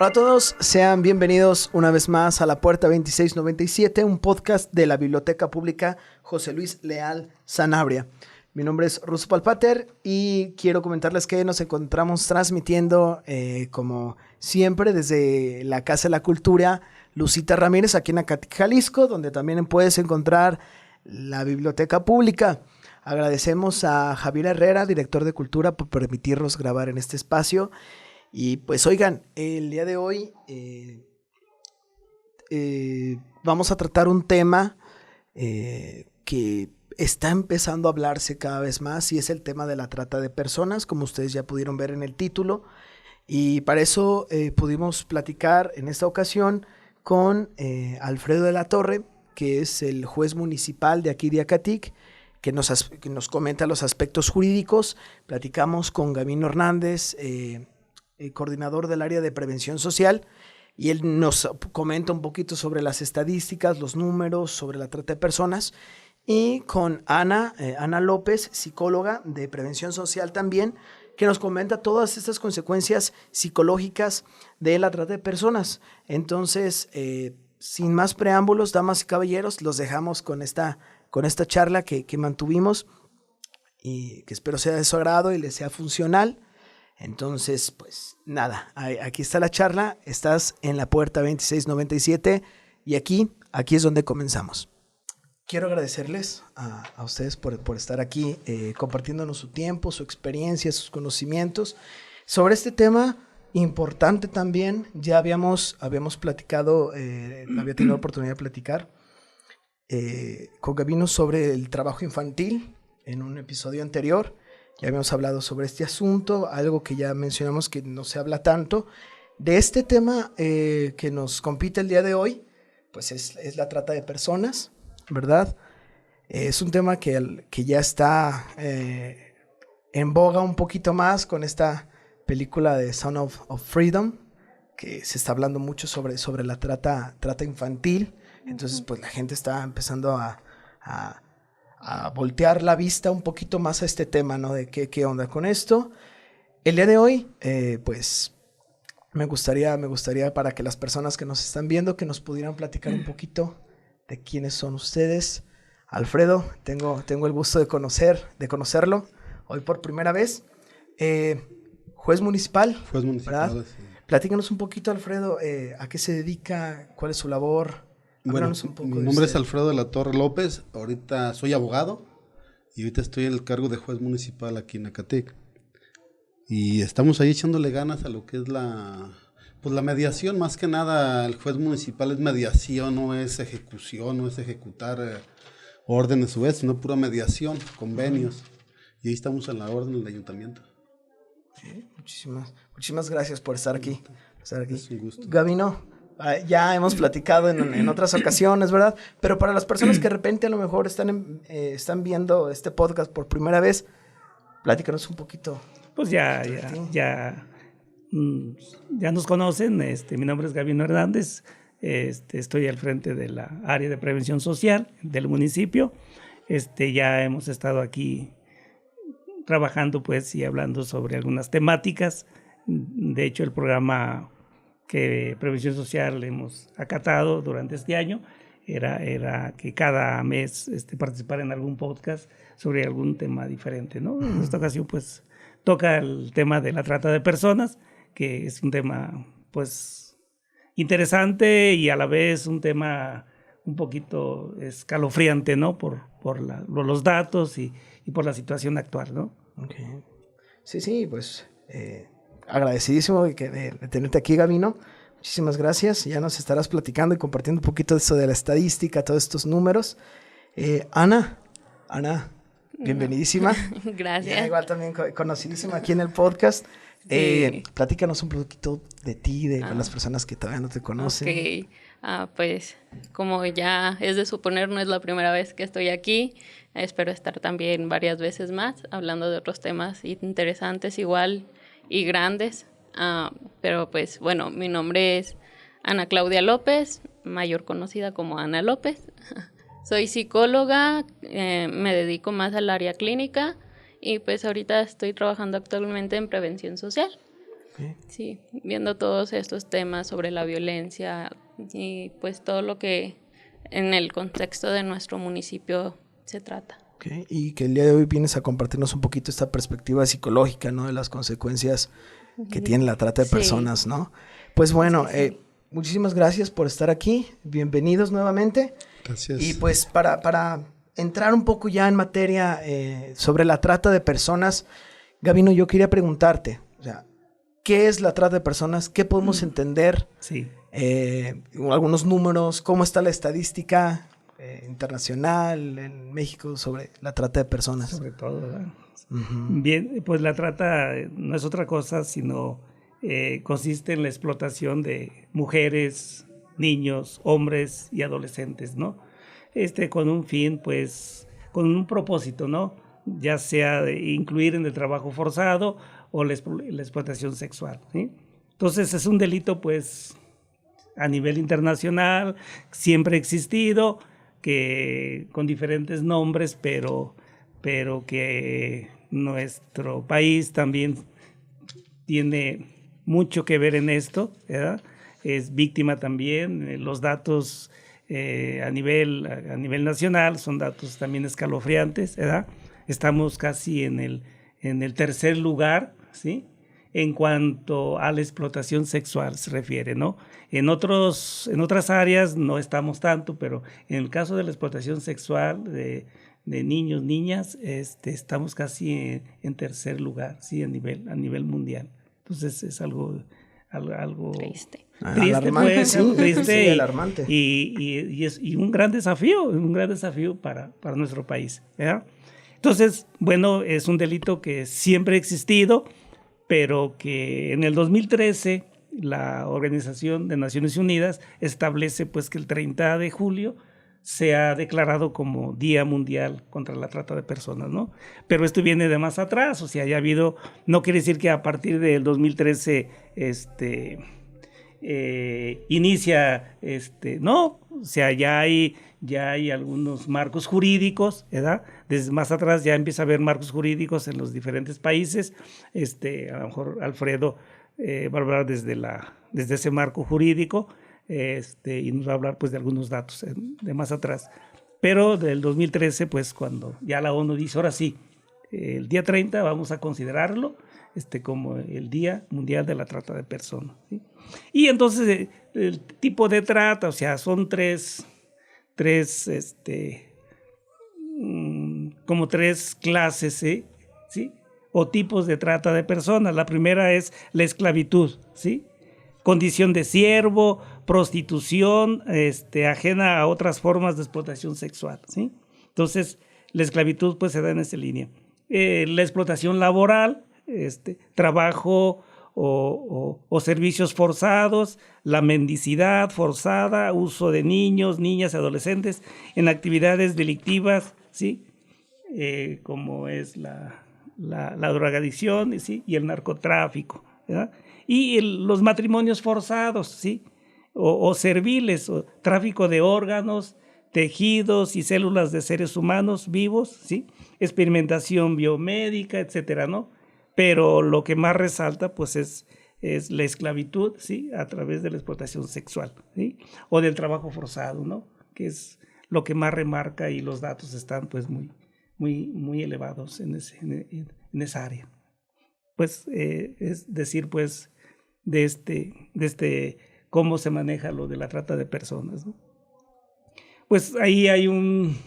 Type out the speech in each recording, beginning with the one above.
Hola a todos, sean bienvenidos una vez más a La Puerta 2697, un podcast de la Biblioteca Pública José Luis Leal Sanabria. Mi nombre es Russo Palpater y quiero comentarles que nos encontramos transmitiendo, como siempre, desde la Casa de la Cultura Lucita Ramírez, aquí en Acatic, Jalisco, donde también puedes encontrar la Biblioteca Pública. Agradecemos a Javier Herrera, director de Cultura, por permitirnos grabar en este espacio. Y pues oigan, el día de hoy vamos a tratar un tema que está empezando a hablarse cada vez más, y es el tema de la trata de personas, como ustedes ya pudieron ver en el título. Y para eso pudimos platicar en esta ocasión con Alfredo de la Torre, que es el juez municipal de aquí de Acatic, que nos comenta los aspectos jurídicos. Platicamos con Gabino Hernández, coordinador del área de prevención social, y él nos comenta un poquito sobre las estadísticas, los números, sobre la trata de personas. Y con Ana López, psicóloga de prevención social también, que nos comenta todas estas consecuencias psicológicas de la trata de personas. Entonces, sin más preámbulos, damas y caballeros, los dejamos con esta charla que mantuvimos, y que espero sea de su agrado y les sea funcional. Entonces, pues nada, aquí está la charla, estás en La Puerta 2697 y aquí es donde comenzamos. Quiero agradecerles a ustedes por estar aquí compartiéndonos su tiempo, su experiencia, sus conocimientos sobre este tema importante también. Ya habíamos platicado, había tenido la oportunidad de platicar con Gabino sobre el trabajo infantil en un episodio anterior. Ya habíamos hablado sobre este asunto, algo que ya mencionamos que no se habla tanto. De este tema que nos compite el día de hoy, pues es la trata de personas, ¿verdad? Es un tema que ya está en boga un poquito más con esta película de Sound of Freedom, que se está hablando mucho sobre la trata infantil. Entonces, pues la gente está empezando a voltear la vista un poquito más a este tema, ¿no? De qué onda con esto. El día de hoy, pues me gustaría para que las personas que nos están viendo, que nos pudieran platicar un poquito de quiénes son ustedes. Alfredo, tengo el gusto de conocerlo hoy por primera vez. Juez municipal, ¿verdad? Sí. Platícanos un poquito, Alfredo, a qué se dedica, cuál es su labor. Bueno, mi nombre es Alfredo de la Torre López, ahorita soy abogado y ahorita estoy en el cargo de juez municipal aquí en Acatic. Y estamos ahí echándole ganas a lo que es la mediación. Más que nada, el juez municipal es mediación, no es ejecución, no es ejecutar órdenes o eso, sino pura mediación, convenios. Y ahí estamos en la orden del ayuntamiento. Sí, muchísimas gracias por estar aquí. Es un gusto. Gabino, ya hemos platicado en otras ocasiones, ¿verdad? Pero para las personas que de repente a lo mejor están viendo este podcast por primera vez, platícanos un poquito. Pues ya nos conocen. Mi nombre es Gabino Hernández. Estoy al frente de la área de prevención social del municipio. Ya hemos estado aquí trabajando, pues, y hablando sobre algunas temáticas. De hecho, el programa que Prevención Social hemos acatado durante este año era que cada mes participar en algún podcast sobre algún tema diferente, ¿no? En esta ocasión, pues, toca el tema de la trata de personas, que es un tema, pues, interesante y a la vez un tema un poquito escalofriante, ¿no? Por los datos y por la situación actual, ¿no? Okay. Sí, pues agradecidísimo de tenerte aquí, Gabino. Muchísimas gracias. Ya nos estarás platicando y compartiendo un poquito de eso de la estadística, todos estos números. Ana, bienvenidísima. Gracias. Ya, igual también conocidísima aquí en el podcast. Sí. Platícanos un poquito de ti, de las personas que todavía no te conocen. Ok, pues como ya es de suponer, no es la primera vez que estoy aquí. Espero estar también varias veces más hablando de otros temas interesantes igual y grandes. Pero pues bueno, mi nombre es Ana Claudia López, mayor conocida como Ana López. Soy psicóloga, me dedico más al área clínica y pues ahorita estoy trabajando actualmente en prevención social. Okay. Sí, viendo todos estos temas sobre la violencia y pues todo lo que en el contexto de nuestro municipio se trata. Okay. Y que el día de hoy vienes a compartirnos un poquito esta perspectiva psicológica, ¿no? De las consecuencias que tiene la trata de personas, ¿no? Pues bueno, sí. Muchísimas gracias por estar aquí. Bienvenidos nuevamente. Gracias. Y pues para entrar un poco ya en materia sobre la trata de personas, Gabino, yo quería preguntarte, o sea, ¿qué es la trata de personas? ¿Qué podemos entender? Sí. Algunos números, ¿cómo está la estadística internacional en México sobre la trata de personas? Sobre todo, ¿verdad? Bien, pues la trata no es otra cosa, sino consiste en la explotación de mujeres, niños, hombres y adolescentes, ¿no? Con un fin, pues, con un propósito, ¿no? Ya sea de incluir en el trabajo forzado o la explotación sexual, ¿sí? Entonces es un delito, pues, a nivel internacional, siempre ha existido, que con diferentes nombres, pero que nuestro país también tiene mucho que ver en esto, ¿verdad? Es víctima también. Los datos a nivel nacional son datos también escalofriantes, ¿verdad? Estamos casi en el tercer lugar, ¿sí? En cuanto a la explotación sexual se refiere, ¿no? En otras áreas no estamos tanto, pero en el caso de la explotación sexual de niños, niñas, estamos casi en tercer lugar, ¿sí? A nivel mundial. Entonces es algo triste. Alarmante, pues, sí, triste sí, alarmante. Y un gran desafío para nuestro país, ¿verdad? Entonces, bueno, es un delito que siempre ha existido, pero que en el 2013 la Organización de Naciones Unidas establece pues que el 30 de julio se ha declarado como Día Mundial contra la Trata de Personas, ¿no? Pero esto viene de más atrás, o sea, ya ha habido, no quiere decir que a partir del 2013 inicia, no, o sea, ya hay algunos marcos jurídicos, ¿verdad? Desde más atrás ya empieza a haber marcos jurídicos en los diferentes países, a lo mejor Alfredo va a hablar desde ese marco jurídico, y nos va a hablar pues de algunos datos de más atrás. Pero del 2013, pues cuando ya la ONU dice, ahora sí, el día 30 vamos a considerarlo como el Día Mundial de la Trata de Personas, ¿sí? Y entonces el tipo de trata, o sea, son como tres clases, ¿sí? O tipos de trata de personas. La primera es la esclavitud, ¿sí? Condición de siervo, prostitución, ajena a otras formas de explotación sexual, ¿sí? Entonces, la esclavitud pues se da en esa línea. La explotación laboral, trabajo o servicios forzados, la mendicidad forzada, uso de niños, niñas, adolescentes en actividades delictivas, ¿sí? Como es la drogadicción, ¿sí? Y el narcotráfico, ¿verdad? Y los matrimonios forzados, ¿sí? O serviles, o tráfico de órganos, tejidos y células de seres humanos vivos, ¿sí? Experimentación biomédica, etcétera, ¿no? Pero lo que más resalta, pues, es la esclavitud, ¿sí? A través de la explotación sexual, ¿sí? O del trabajo forzado, ¿no? Que es lo que más remarca, y los datos están, pues, muy elevados en esa área. Pues, es decir, pues, de cómo se maneja lo de la trata de personas, ¿no? Pues ahí hay un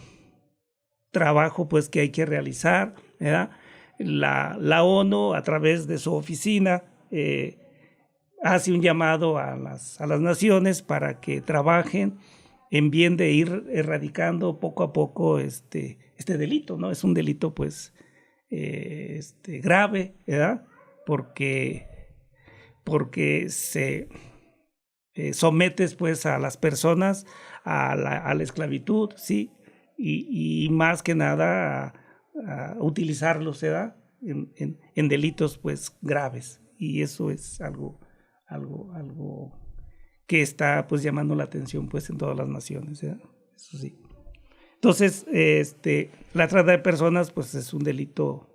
trabajo, pues, que hay que realizar, ¿verdad? La ONU, a través de su oficina, hace un llamado a las naciones para que trabajen en bien de ir erradicando poco a poco este delito, ¿no? Es un delito, pues, grave, ¿verdad? Porque se sometes, pues, a las personas a la esclavitud, ¿sí? Y más que nada a utilizarlos, ¿verdad? En delitos, pues, graves. Y eso es algo que está, pues, llamando la atención, pues, en todas las naciones, ¿verdad? Eso sí. Entonces, la trata de personas, pues, es un delito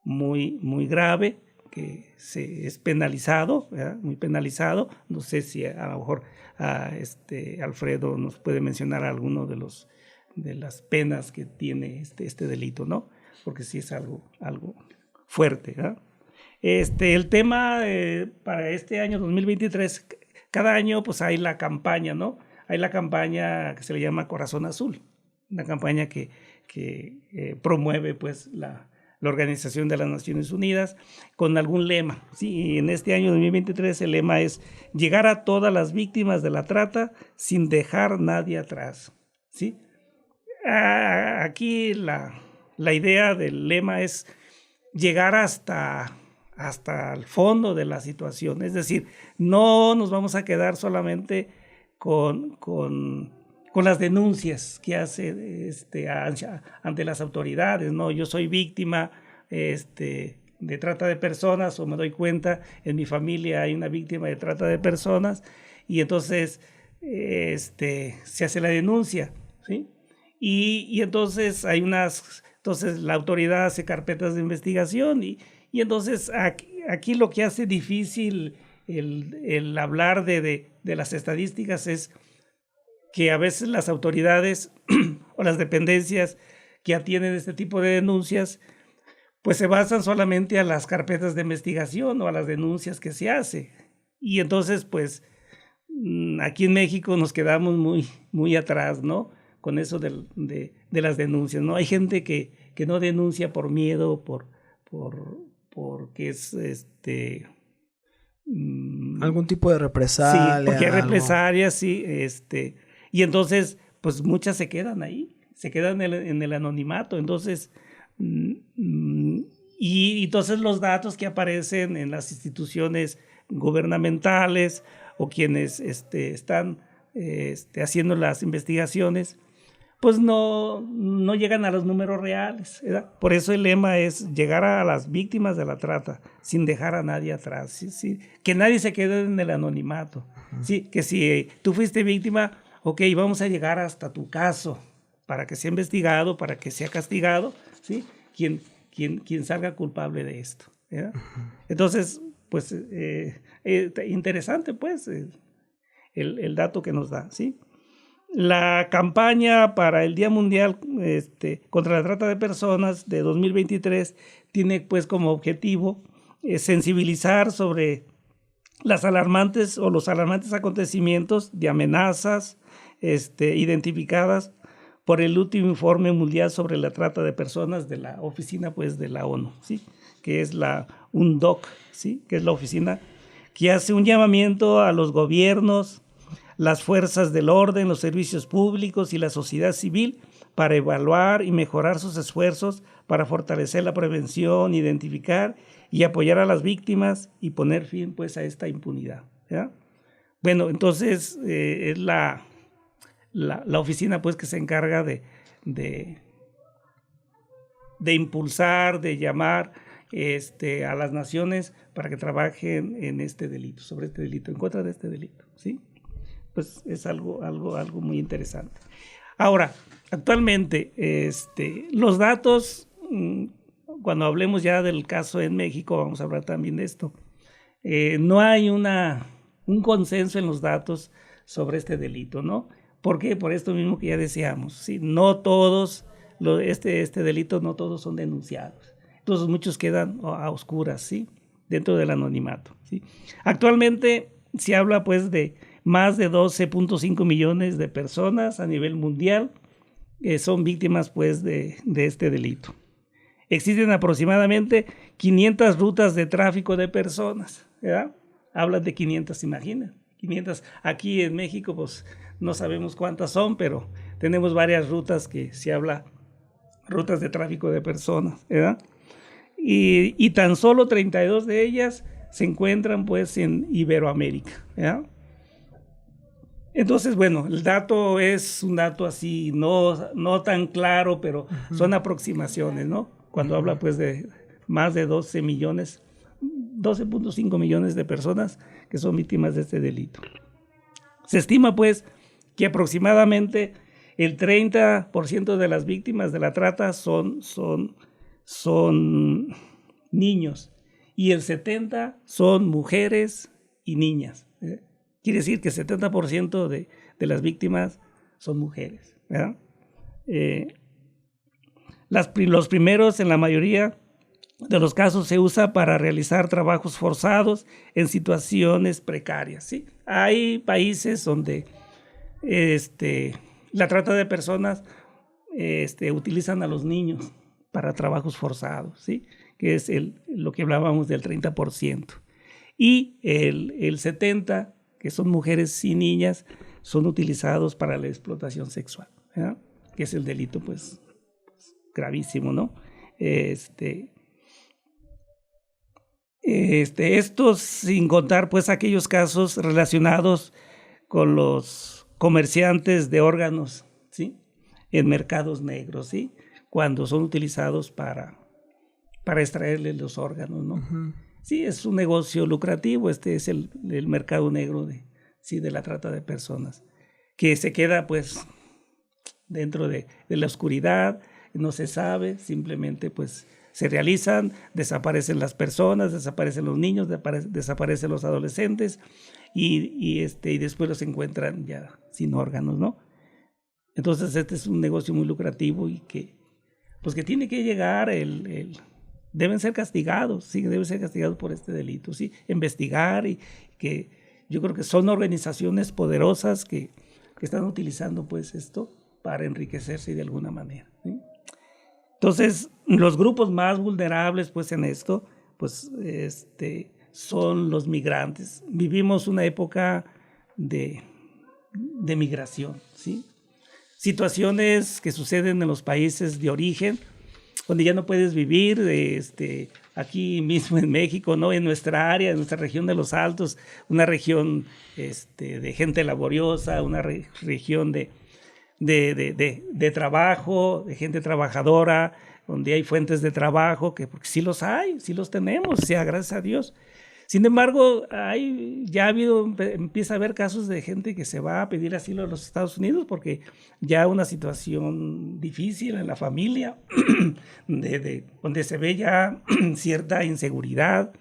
muy, muy grave, es penalizado, ¿verdad? Muy penalizado. No sé si a lo mejor Alfredo nos puede mencionar alguno de las penas que tiene este delito, ¿no? Porque sí es algo fuerte, ¿verdad? El tema para este año 2023, cada año pues hay la campaña, ¿no? Hay la campaña que se le llama Corazón Azul, una campaña que promueve pues la Organización de las Naciones Unidas con algún lema. Sí, en este año 2023 el lema es llegar a todas las víctimas de la trata sin dejar nadie atrás. ¿Sí? Aquí la idea del lema es llegar hasta el fondo de la situación. Es decir, no nos vamos a quedar solamente con las denuncias que hace ante las autoridades, ¿no? Yo soy víctima de trata de personas, o me doy cuenta, en mi familia hay una víctima de trata de personas, y entonces se hace la denuncia, ¿sí? Y entonces entonces la autoridad hace carpetas de investigación, y entonces aquí lo que hace difícil el hablar de las estadísticas es que a veces las autoridades o las dependencias que atienden este tipo de denuncias pues se basan solamente a las carpetas de investigación o a las denuncias que se hace. Y entonces pues aquí en México nos quedamos muy, muy atrás, ¿no? Con eso de las denuncias, ¿no? Hay gente que no denuncia por miedo, porque es algún tipo de represalia. Sí, porque hay represalias, sí, y entonces, pues muchas se quedan ahí, se quedan en el anonimato. Entonces, y entonces los datos que aparecen en las instituciones gubernamentales o quienes están haciendo las investigaciones, pues no llegan a los números reales, ¿verdad? Por eso el lema es llegar a las víctimas de la trata sin dejar a nadie atrás, ¿sí? ¿Sí? Que nadie se quede en el anonimato. ¿Sí? Que si tú fuiste víctima, ok, vamos a llegar hasta tu caso para que sea investigado, para que sea castigado, ¿sí? Quien salga culpable de esto, ¿verdad? Entonces, pues, interesante, pues, el dato que nos da, ¿sí? La campaña para el Día Mundial contra la Trata de Personas de 2023 tiene pues como objetivo sensibilizar sobre los alarmantes acontecimientos de amenazas identificadas por el último informe mundial sobre la trata de personas de la oficina pues de la ONU, ¿sí? Que es la UNODC, ¿sí? Que es la oficina que hace un llamamiento a los gobiernos, las fuerzas del orden, los servicios públicos y la sociedad civil para evaluar y mejorar sus esfuerzos para fortalecer la prevención, identificar y apoyar a las víctimas y poner fin pues a esta impunidad, ¿ya? Bueno, entonces es la oficina pues que se encarga de impulsar, de llamar a las naciones para que trabajen en este delito, sobre este delito, en contra de este delito, ¿sí? Pues es algo muy interesante. Ahora, actualmente, los datos, cuando hablemos ya del caso en México, vamos a hablar también de esto. No hay un consenso en los datos sobre este delito, ¿no? ¿Por qué? Por esto mismo que ya decíamos, ¿sí? No todos, este delito, no todos son denunciados. Entonces muchos quedan a oscuras, ¿sí? Dentro del anonimato, ¿sí? Actualmente se habla pues de más de 12.5 millones de personas a nivel mundial son víctimas pues de este delito. Existen aproximadamente 500 rutas de tráfico de personas, ¿verdad? Hablan de 500, imagina, 500. Aquí en México pues no sabemos cuántas son, pero tenemos varias rutas que se habla, rutas de tráfico de personas, ¿verdad? Y tan solo 32 de ellas se encuentran pues en Iberoamérica, ¿verdad? Entonces, bueno, el dato es un dato así, no tan claro, pero son aproximaciones, ¿no? Cuando habla pues de más de 12.5 millones de personas que son víctimas de este delito. Se estima pues que aproximadamente el 30% de las víctimas de la trata son niños y el 70% son mujeres y niñas. Quiere decir que el 70% de las víctimas son mujeres, ¿verdad? Los primeros, en la mayoría de los casos, se usa para realizar trabajos forzados en situaciones precarias, ¿sí? Hay países donde la trata de personas utilizan a los niños para trabajos forzados, ¿sí? Que es lo que hablábamos del 30%. Y el 70%, que son mujeres y niñas, son utilizados para la explotación sexual, ¿verdad? Que es el delito, pues gravísimo, ¿no? Esto sin contar, pues, aquellos casos relacionados con los comerciantes de órganos, ¿sí? En mercados negros, ¿sí? Cuando son utilizados para extraerles los órganos, ¿no? Uh-huh. Sí, es un negocio lucrativo. Es el mercado negro de la trata de personas, que se queda, pues, dentro de la oscuridad, no se sabe, simplemente, pues, se realizan, desaparecen las personas, desaparecen los niños, desaparecen los adolescentes y después los encuentran ya sin órganos, ¿no? Entonces este es un negocio muy lucrativo y que tiene que llegar, deben ser castigados, sí, deben ser castigados por este delito, sí, investigar, y que yo creo que son organizaciones poderosas que están utilizando, pues, esto para enriquecerse de alguna manera, ¿sí? Entonces, los grupos más vulnerables, pues, en esto, pues, son los migrantes. Vivimos una época de migración, ¿sí? Situaciones que suceden en los países de origen, donde ya no puedes vivir, aquí mismo en México, ¿no? En nuestra área, en nuestra región de los Altos, una región de gente laboriosa, una región de trabajo, de gente trabajadora, donde hay fuentes de trabajo, porque sí los hay, sí los tenemos, o sea, gracias a Dios. Sin embargo, empieza a haber casos de gente que se va a pedir asilo a los Estados Unidos porque ya una situación difícil en la familia, donde se ve ya cierta inseguridad.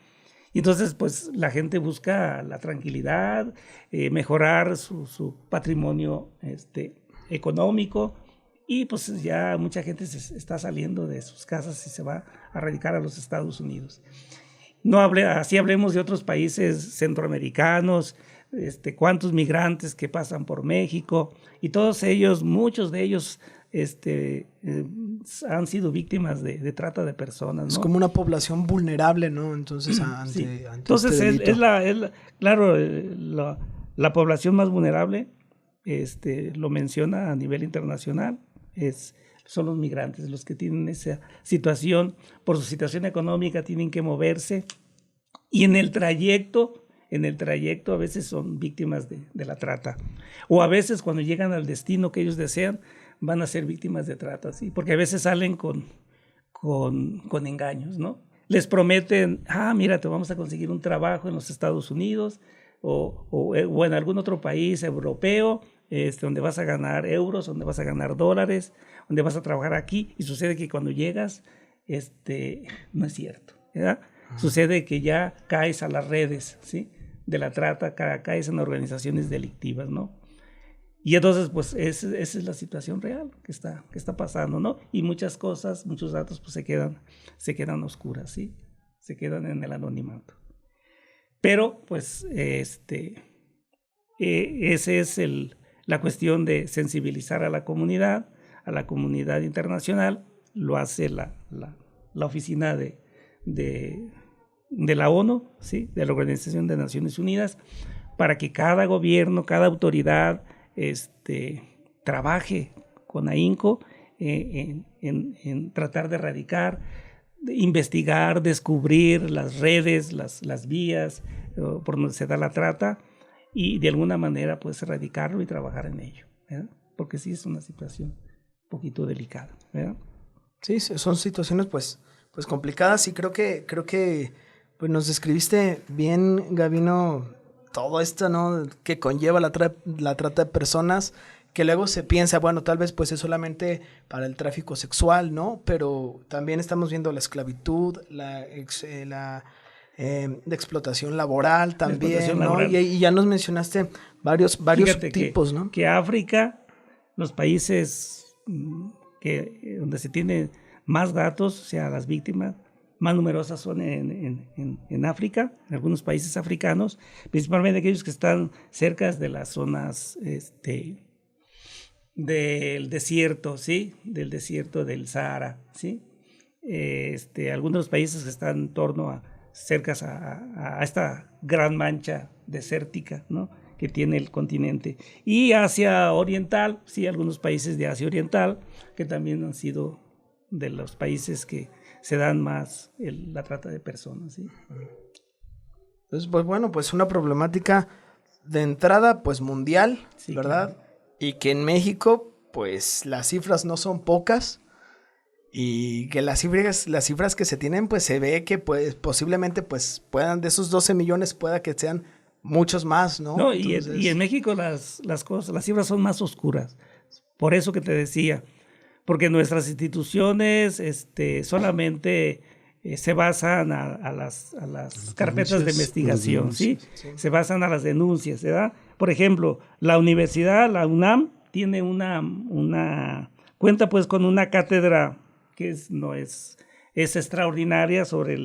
Y entonces, pues, la gente busca la tranquilidad, mejorar su patrimonio económico, y pues ya mucha gente se está saliendo de sus casas y se va a radicar a los Estados Unidos. Así hablemos de otros países centroamericanos, cuántos migrantes que pasan por México, y todos ellos, muchos de ellos han sido víctimas de trata de personas, ¿no? Es como una población vulnerable, ¿no? Entonces, sí. Entonces es la población más vulnerable, lo menciona a nivel internacional, son los migrantes, los que tienen esa situación, por su situación económica tienen que moverse, y en el trayecto a veces son víctimas de la trata, o a veces cuando llegan al destino que ellos desean van a ser víctimas de trata, ¿sí? Porque a veces salen con engaños, ¿no? Les prometen, mira, te vamos a conseguir un trabajo en los Estados Unidos o en algún otro país europeo, donde vas a ganar euros, donde vas a ganar dólares, donde vas a trabajar aquí, y sucede que cuando llegas, no es cierto, ¿verdad? Sucede que ya caes a las redes, ¿sí? De la trata, caes en organizaciones delictivas, ¿no? Y entonces, pues, esa es la situación real que está pasando, ¿no? Y muchas cosas, muchos datos, pues, se quedan oscuras, ¿sí? Se quedan en el anonimato. Pero, pues, esa es la cuestión de sensibilizar a la comunidad internacional. Lo hace la oficina de la ONU, ¿sí? De la Organización de Naciones Unidas, para que cada gobierno, cada autoridad trabaje con ahínco en tratar de erradicar, de investigar, descubrir las redes, las vías por donde se da la trata, y de alguna manera, pues, erradicarlo y trabajar en ello, ¿verdad? Porque sí es una situación un poquito delicada, ¿verdad? Sí, son situaciones pues complicadas, y creo que pues nos describiste bien, Gavino, todo esto, ¿no? Que conlleva la trata de personas, que luego se piensa, bueno, tal vez pues es solamente para el tráfico sexual, ¿no? Pero también estamos viendo la esclavitud, de explotación laboral también, explotación ¿no? laboral. Y ya nos mencionaste varios Fíjate tipos, ¿no? Que África, los países donde se tiene más datos, o sea, las víctimas más numerosas son en África, en algunos países africanos, principalmente aquellos que están cerca de las zonas del desierto, ¿sí? Del desierto del Sahara, ¿sí? Algunos de los países que están en torno cerca a esta gran mancha desértica, ¿no? Que tiene el continente. Y Asia Oriental, sí, algunos países de Asia Oriental, que también han sido de los países que se dan más la trata de personas, ¿sí? Entonces, pues bueno, pues una problemática de entrada, pues mundial, sí, ¿verdad? Claro. Y que en México, pues las cifras no son pocas y que las cifras que se tienen, pues se ve que pues posiblemente pues puedan, de esos 12 millones pueda que sean muchos más, ¿no? No, entonces... y en México las cifras son más oscuras. Por eso que te decía, porque nuestras instituciones solamente se basan a las carpetas de investigación, ¿sí? Se basan a las denuncias, ¿verdad? Por ejemplo, la universidad, la UNAM, tiene cuenta pues con una cátedra que es extraordinaria sobre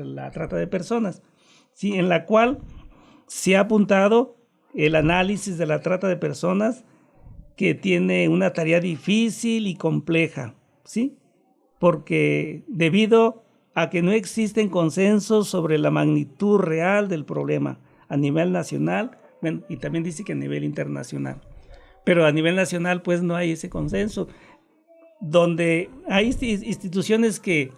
la trata de personas, ¿sí? En la cual se ha apuntado el análisis de la trata de personas, que tiene una tarea difícil y compleja, ¿sí? Porque debido a que no existen consensos sobre la magnitud real del problema a nivel nacional, bueno, y también dice que a nivel internacional. Pero a nivel nacional, pues, no hay ese consenso. Donde hay instituciones que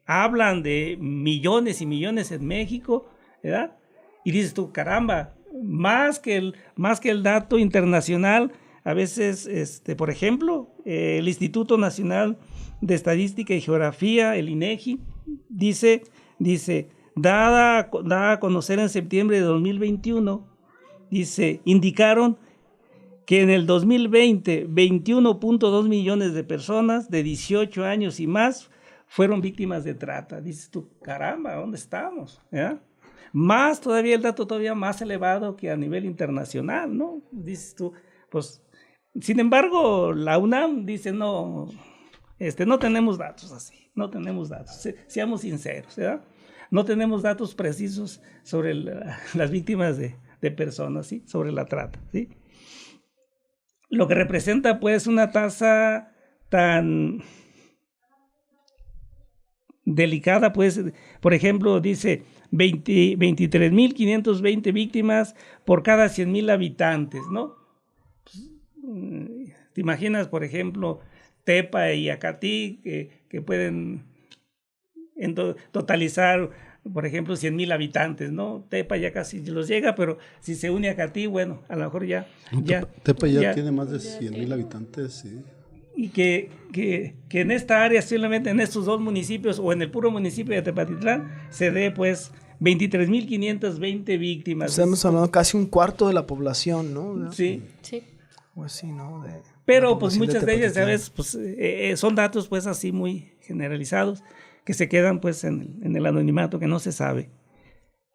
hablan de millones y millones en México, ¿verdad? Y dices tú, caramba, más que el dato internacional. A veces, por ejemplo, el Instituto Nacional de Estadística y Geografía, el INEGI, dice, dada a conocer en septiembre de 2021, indicaron que en el 2020, 21.2 millones de personas de 18 años y más fueron víctimas de trata. Dices tú, caramba, ¿dónde estamos? ¿Ya? Más todavía, el dato todavía más elevado que a nivel internacional, ¿no? Dices tú, pues... Sin embargo, la UNAM dice, no tenemos datos así, no tenemos datos, seamos sinceros, ¿verdad? No tenemos datos precisos sobre las víctimas de personas, ¿sí? Sobre la trata, ¿sí? Lo que representa, pues, una tasa tan delicada, pues, por ejemplo, dice 23.520 víctimas por cada 100,000 habitantes, ¿no? ¿Te imaginas, por ejemplo, Tepa y Acatí, que pueden totalizar, por ejemplo, 100,000 habitantes, ¿no? Tepa ya casi los llega, pero si se une a Acatí, bueno, a lo mejor ya... Tepa ya tiene más de 100,000 habitantes, sí. Y que en esta área, simplemente en estos dos municipios, o en el puro municipio de Tepatitlán, se dé, pues, 23.520 víctimas. Estamos hablando casi un cuarto de la población, ¿no? Sí. Sí. Pues sí, ¿no? Pero pues muchas de ellas, ¿sabes? Pues son datos pues así muy generalizados que se quedan pues en el anonimato, que no se sabe.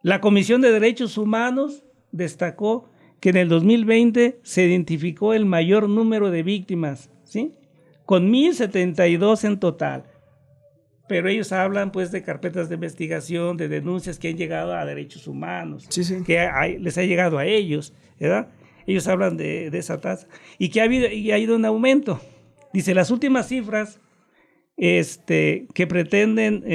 La Comisión de Derechos Humanos destacó que en el 2020 se identificó el mayor número de víctimas, ¿sí? Con 1,072 en total. Pero ellos hablan pues de carpetas de investigación, de denuncias que han llegado a derechos humanos, sí. Que les ha llegado a ellos, ¿verdad? Ellos hablan de esa tasa y que ha ido en aumento. Dice, las últimas cifras que pretenden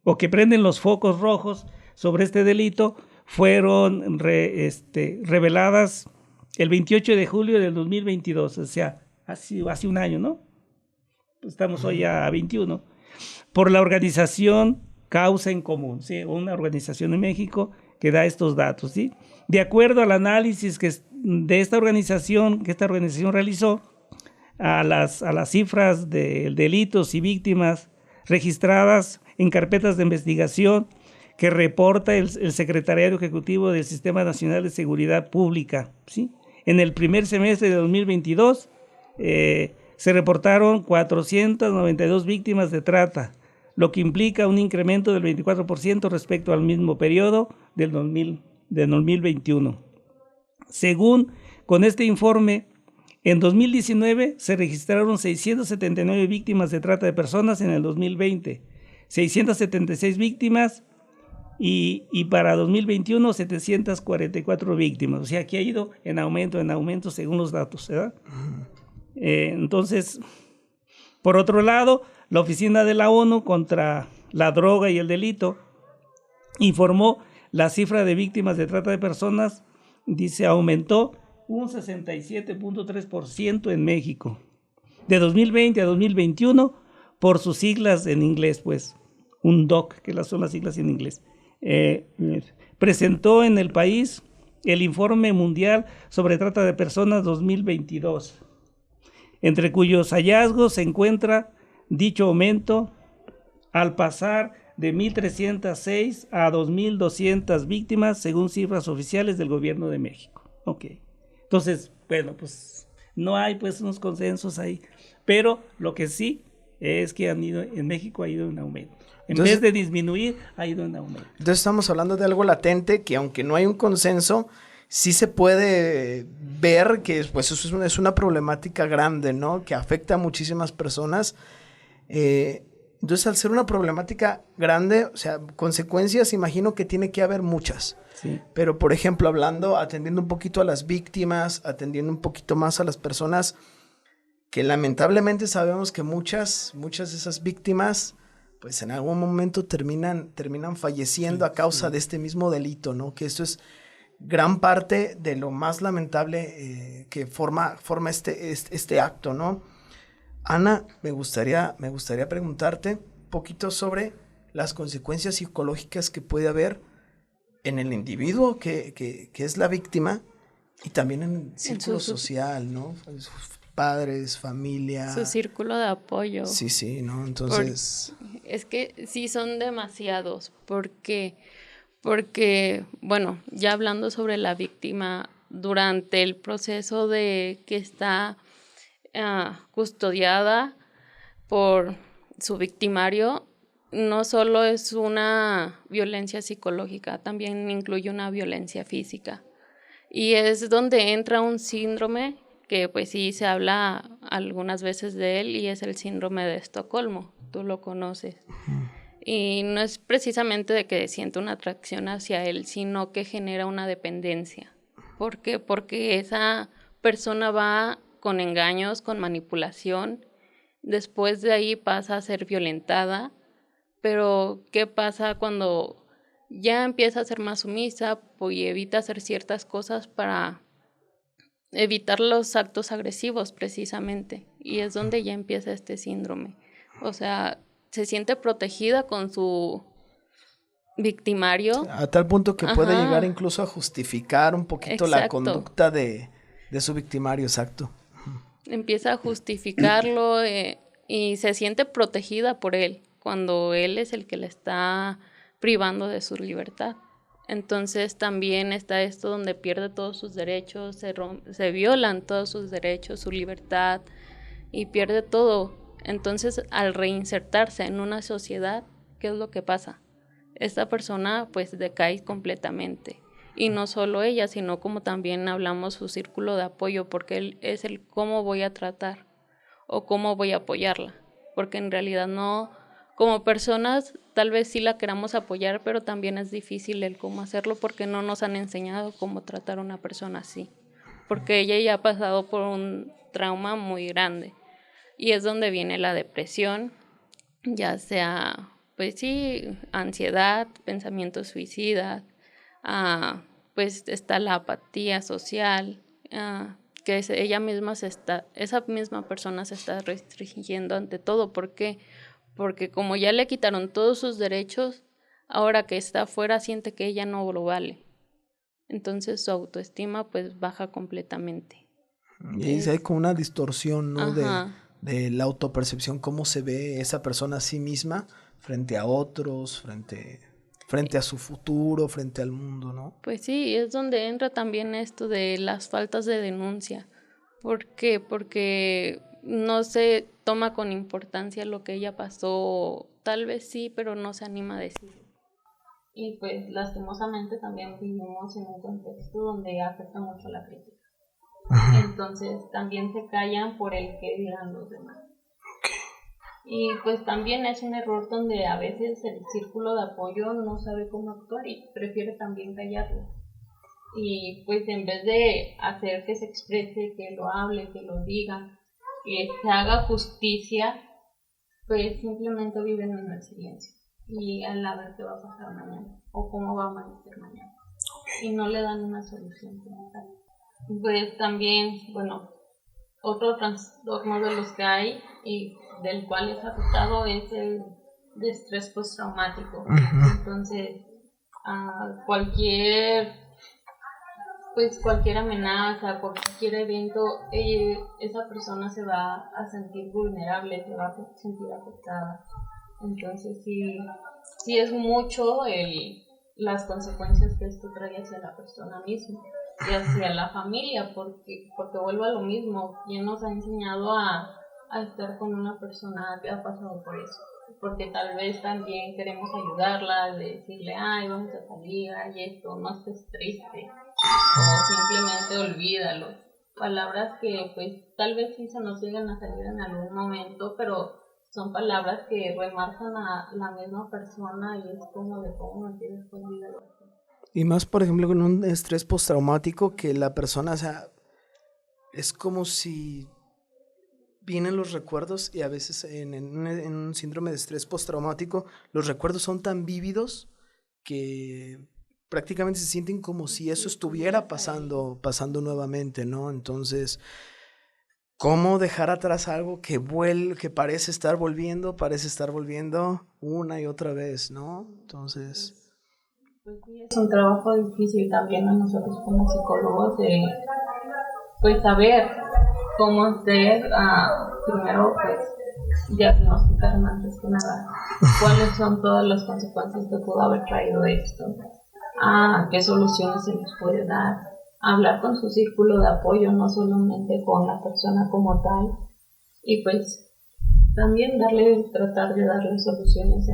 o que prenden los focos rojos sobre este delito fueron reveladas el 28 de julio del 2022, o sea, hace un año, ¿no? Estamos hoy a 21. Por la organización Causa en Común, ¿sí? Una organización en México que da estos datos, ¿sí? De acuerdo al análisis que esta organización realizó a las cifras de delitos y víctimas registradas en carpetas de investigación que reporta el Secretariado Ejecutivo del Sistema Nacional de Seguridad Pública, ¿sí? En el primer semestre de 2022 se reportaron 492 víctimas de trata, lo que implica un incremento del 24% respecto al mismo periodo del 2021. Según con este informe, en 2019 se registraron 679 víctimas de trata de personas en el 2020, 676 víctimas y para 2021 744 víctimas. O sea, aquí ha ido en aumento según los datos, ¿verdad? Entonces, por otro lado, la Oficina de la ONU contra la Droga y el Delito informó la cifra de víctimas de trata de personas, dice, aumentó un 67.3% en México, de 2020 a 2021, por sus siglas en inglés, pues, UNODC, que son las siglas en inglés. Presentó en el país el Informe Mundial sobre Trata de Personas 2022, entre cuyos hallazgos se encuentra dicho aumento al pasar de 1,306 a 2,200 víctimas, según cifras oficiales del gobierno de México. Ok. Entonces, bueno, pues no hay pues unos consensos ahí, pero lo que sí es que en México ha ido en aumento. Entonces, vez de disminuir, ha ido en aumento. Entonces estamos hablando de algo latente que, aunque no hay un consenso, sí se puede ver que pues eso es una problemática grande, ¿no? Que afecta a muchísimas personas. Entonces, al ser una problemática grande, o sea, consecuencias, imagino que tiene que haber muchas. Sí. Pero, por ejemplo, atendiendo un poquito a las víctimas, atendiendo un poquito más a las personas que lamentablemente sabemos que muchas de esas víctimas, pues en algún momento terminan falleciendo a causa de este mismo delito, ¿no? Que esto es gran parte de lo más lamentable que forma este acto, ¿no? Ana, me gustaría preguntarte un poquito sobre las consecuencias psicológicas que puede haber en el individuo que es la víctima y también en el círculo social, ¿no? Sus padres, familia. Su círculo de apoyo. Sí, ¿no? Entonces... Es que sí son demasiados, porque, bueno, ya hablando sobre la víctima, durante el proceso de que está custodiada por su victimario, no solo es una violencia psicológica, también incluye una violencia física. Y es donde entra un síndrome que pues sí se habla algunas veces de él, y es el síndrome de Estocolmo. Tú lo conoces. Y no es precisamente de que siente una atracción hacia él, sino que genera una dependencia. ¿Por qué? Porque esa persona va con engaños, con manipulación. Después de ahí pasa a ser violentada. Pero, ¿qué pasa cuando ya empieza a ser más sumisa y evita hacer ciertas cosas para evitar los actos agresivos precisamente? Y es donde ya empieza este síndrome. O sea, se siente protegida con su victimario. A tal punto que puede llegar incluso a justificar un poquito la conducta de su victimario, exacto. Empieza a justificarlo y se siente protegida por él, cuando él es el que le está privando de su libertad. Entonces también está esto donde pierde todos sus derechos, se violan todos sus derechos, su libertad, y pierde todo. Entonces, al reinsertarse en una sociedad, ¿qué es lo que pasa? Esta persona pues decae completamente. Y no solo ella, sino como también hablamos su círculo de apoyo, porque él es el cómo voy a tratar o cómo voy a apoyarla. Porque en realidad no, como personas tal vez sí la queramos apoyar, pero también es difícil el cómo hacerlo porque no nos han enseñado cómo tratar a una persona así. Porque ella ya ha pasado por un trauma muy grande. Y es donde viene la depresión, ya sea, pues sí, ansiedad, pensamientos suicidas, pues está la apatía social, que ella misma esa misma persona se está restringiendo ante todo. ¿Por qué? Porque como ya le quitaron todos sus derechos, ahora que está afuera siente que ella no lo vale. Entonces su autoestima pues baja completamente. Y hay como una distorsión, ¿no? Ajá. De la autopercepción, cómo se ve esa persona a sí misma frente a otros, frente a su futuro, frente al mundo, ¿no? Pues sí, es donde entra también esto de las faltas de denuncia. ¿Por qué? Porque no se toma con importancia lo que ella pasó tal vez sí, pero no se anima a decirlo. Y pues lastimosamente también vivimos en un contexto donde afecta mucho la crítica. Entonces también se callan por el que dirán los demás. Y pues también es un error donde a veces el círculo de apoyo no sabe cómo actuar y prefiere también callarlo. Y pues en vez de hacer que se exprese, que lo hable, que lo diga, que se haga justicia, pues simplemente viven en el silencio y al a ver qué va a pasar mañana o cómo va a amanecer mañana. Y no le dan una solución como tal. Pues también, bueno, otro trastorno de los que hay y del cual es afectado es el de estrés postraumático. Entonces, cualquier amenaza, cualquier evento, esa persona se va a sentir vulnerable, se va a sentir afectada. Entonces, sí es mucho las consecuencias que esto trae hacia la persona misma y hacia la familia, porque vuelvo a lo mismo, ¿quién nos ha enseñado a estar con una persona que ha pasado por eso? Porque tal vez también queremos ayudarla, de decirle, ay, vamos a salir, ay, esto, no estés triste, o simplemente olvídalo. Palabras que pues tal vez sí se nos llegan a salir en algún momento, pero son palabras que remarcan a la misma persona y es como de cómo me tienes que olvidarlo. Y más, por ejemplo, con un estrés postraumático que la persona, o sea, es como si vienen los recuerdos y a veces en un síndrome de estrés postraumático los recuerdos son tan vívidos que prácticamente se sienten como si eso estuviera pasando nuevamente, ¿no? Entonces, ¿cómo dejar atrás algo que parece estar volviendo una y otra vez, ¿no? Entonces... Pues sí, es un trabajo difícil también a nosotros como psicólogos de pues saber cómo hacer, primero pues diagnosticar antes que nada cuáles son todas las consecuencias que pudo haber traído esto, qué soluciones se les puede dar, hablar con su círculo de apoyo, no solamente con la persona como tal, y pues también tratar de darle soluciones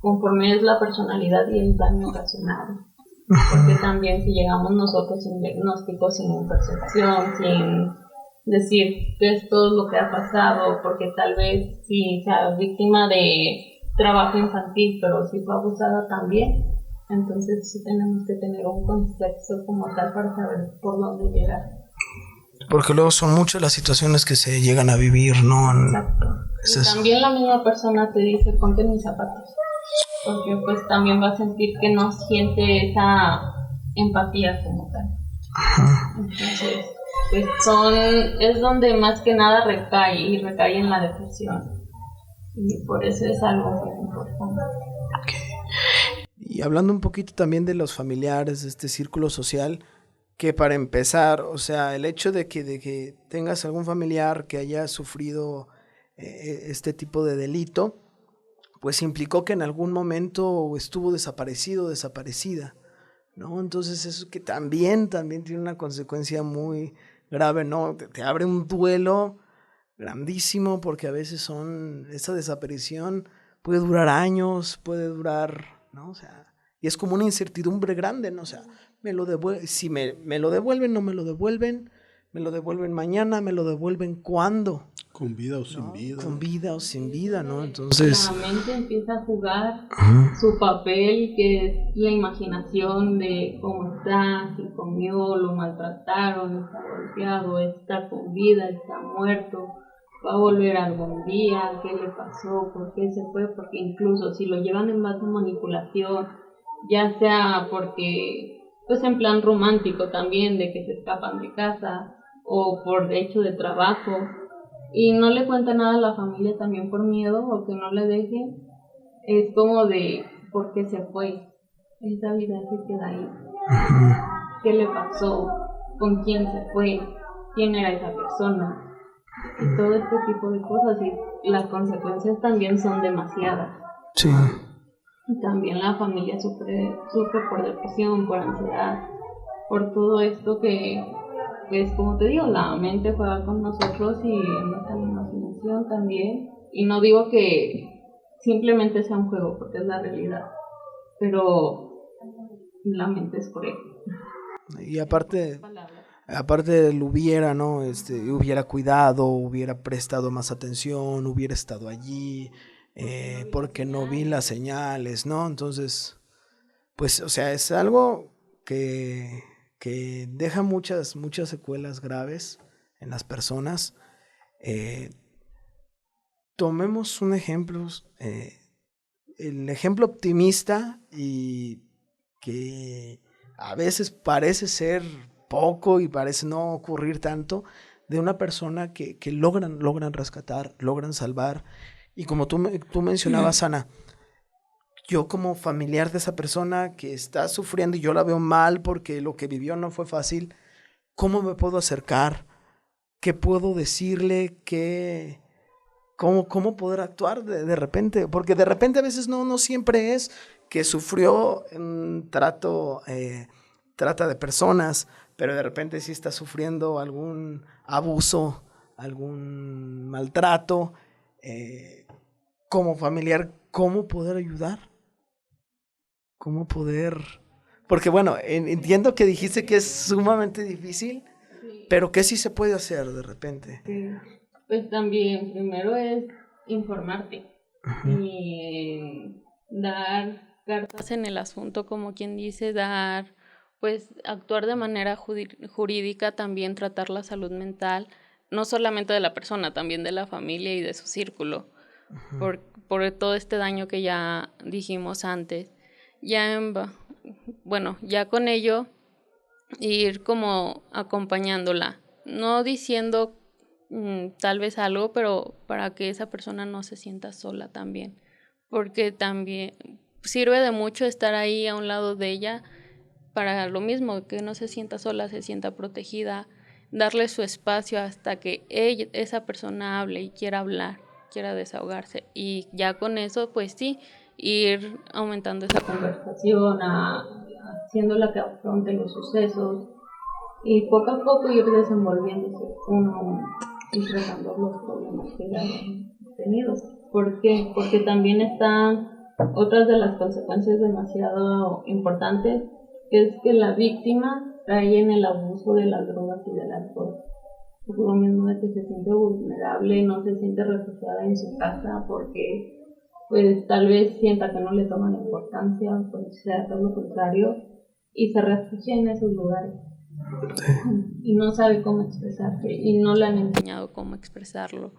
conforme es la personalidad y el daño ocasionado. Porque también si llegamos nosotros sin diagnóstico, sin percepción, sin decir qué es todo lo que ha pasado, porque tal vez si sea víctima de trabajo infantil, pero si fue abusada también, entonces sí tenemos que tener un contexto como tal para saber por dónde llegar. Porque luego son muchas las situaciones que se llegan a vivir, ¿no? Exacto. Y también la misma persona te dice, ponte mis zapatos. Porque pues también va a sentir que no siente esa empatía como tal. Entonces, pues es donde más que nada recae en la depresión. Y por eso es algo muy importante. Okay. Y hablando un poquito también de los familiares, de este círculo social, que para empezar, o sea, el hecho de que tengas algún familiar que haya sufrido este tipo de delito, pues implicó que en algún momento estuvo desaparecida, ¿no? Entonces eso que también tiene una consecuencia muy grave, ¿no? Te abre un duelo grandísimo porque a veces esa desaparición puede durar años, ¿no? O sea, y es como una incertidumbre grande, ¿no? O sea, me lo devuelven, no me lo devuelven, me lo devuelven mañana, me lo devuelven ¿cuándo? Con vida o sin vida. Con vida o sin vida, ¿no? Entonces... La mente empieza a jugar su papel, que es la imaginación de cómo está, si comió, lo maltrataron, está golpeado, está con vida, está muerto, va a volver algún día, qué le pasó, por qué se fue, porque incluso si lo llevan en base a manipulación, ya sea porque, pues en plan romántico también, de que se escapan de casa, o por hecho de trabajo, y no le cuenta nada a la familia también por miedo o que no le dejen, es como de ¿por qué se fue? Esa vida se queda ahí. ¿Qué le pasó? ¿Con quién se fue? ¿Quién era esa persona? Y todo este tipo de cosas, y las consecuencias también son demasiadas. Sí. Y también la familia sufre por depresión, por ansiedad, por todo esto que pues como te digo, la mente juega con nosotros y nuestra imaginación también. Y no digo que simplemente sea un juego, porque es la realidad. Pero la mente es cruel. Y aparte del hubiera, ¿no? Hubiera cuidado, hubiera prestado más atención, hubiera estado allí, porque no vi las señales, ¿no? Entonces, pues, o sea, es algo que deja muchas secuelas graves en las personas. Tomemos un ejemplo, el ejemplo optimista y que a veces parece ser poco y parece no ocurrir tanto, de una persona que logran rescatar, logran salvar. Y como tú mencionabas, Ana, yo como familiar de esa persona que está sufriendo y yo la veo mal porque lo que vivió no fue fácil, ¿cómo me puedo acercar? ¿Qué puedo decirle? ¿Cómo poder actuar de repente? Porque de repente a veces no siempre es que sufrió un trata de personas, pero de repente sí está sufriendo algún abuso, algún maltrato. Como familiar, ¿cómo poder ayudar? ¿Cómo poder...? Porque bueno, entiendo que dijiste que es sumamente difícil, sí, pero ¿qué sí se puede hacer de repente? Sí. Pues también, primero es informarte y dar cartas en el asunto, como quien dice, pues actuar de manera jurídica, también tratar la salud mental, no solamente de la persona, también de la familia y de su círculo, por todo este daño que ya dijimos antes. Ya con ello ir como acompañándola, no diciendo tal vez algo, pero para que esa persona no se sienta sola también, porque también sirve de mucho estar ahí a un lado de ella para lo mismo, que no se sienta sola, se sienta protegida, darle su espacio hasta que esa persona hable y quiera hablar, quiera desahogarse, y ya con eso pues sí, ir aumentando esa conversación, haciéndola que afronte los sucesos y poco a poco ir desenvolviéndose uno y tratando los problemas que ya han tenido. ¿Por qué? Porque también están otras de las consecuencias demasiado importantes, que es que la víctima cae en el abuso de las drogas y del alcohol. Por lo mismo de que se siente vulnerable, no se siente refugiada en su casa porque pues tal vez sienta que no le toman importancia, pues sea todo lo contrario, y se refugia en esos lugares. Y no sabe cómo expresarse y no le han enseñado cómo expresarlo,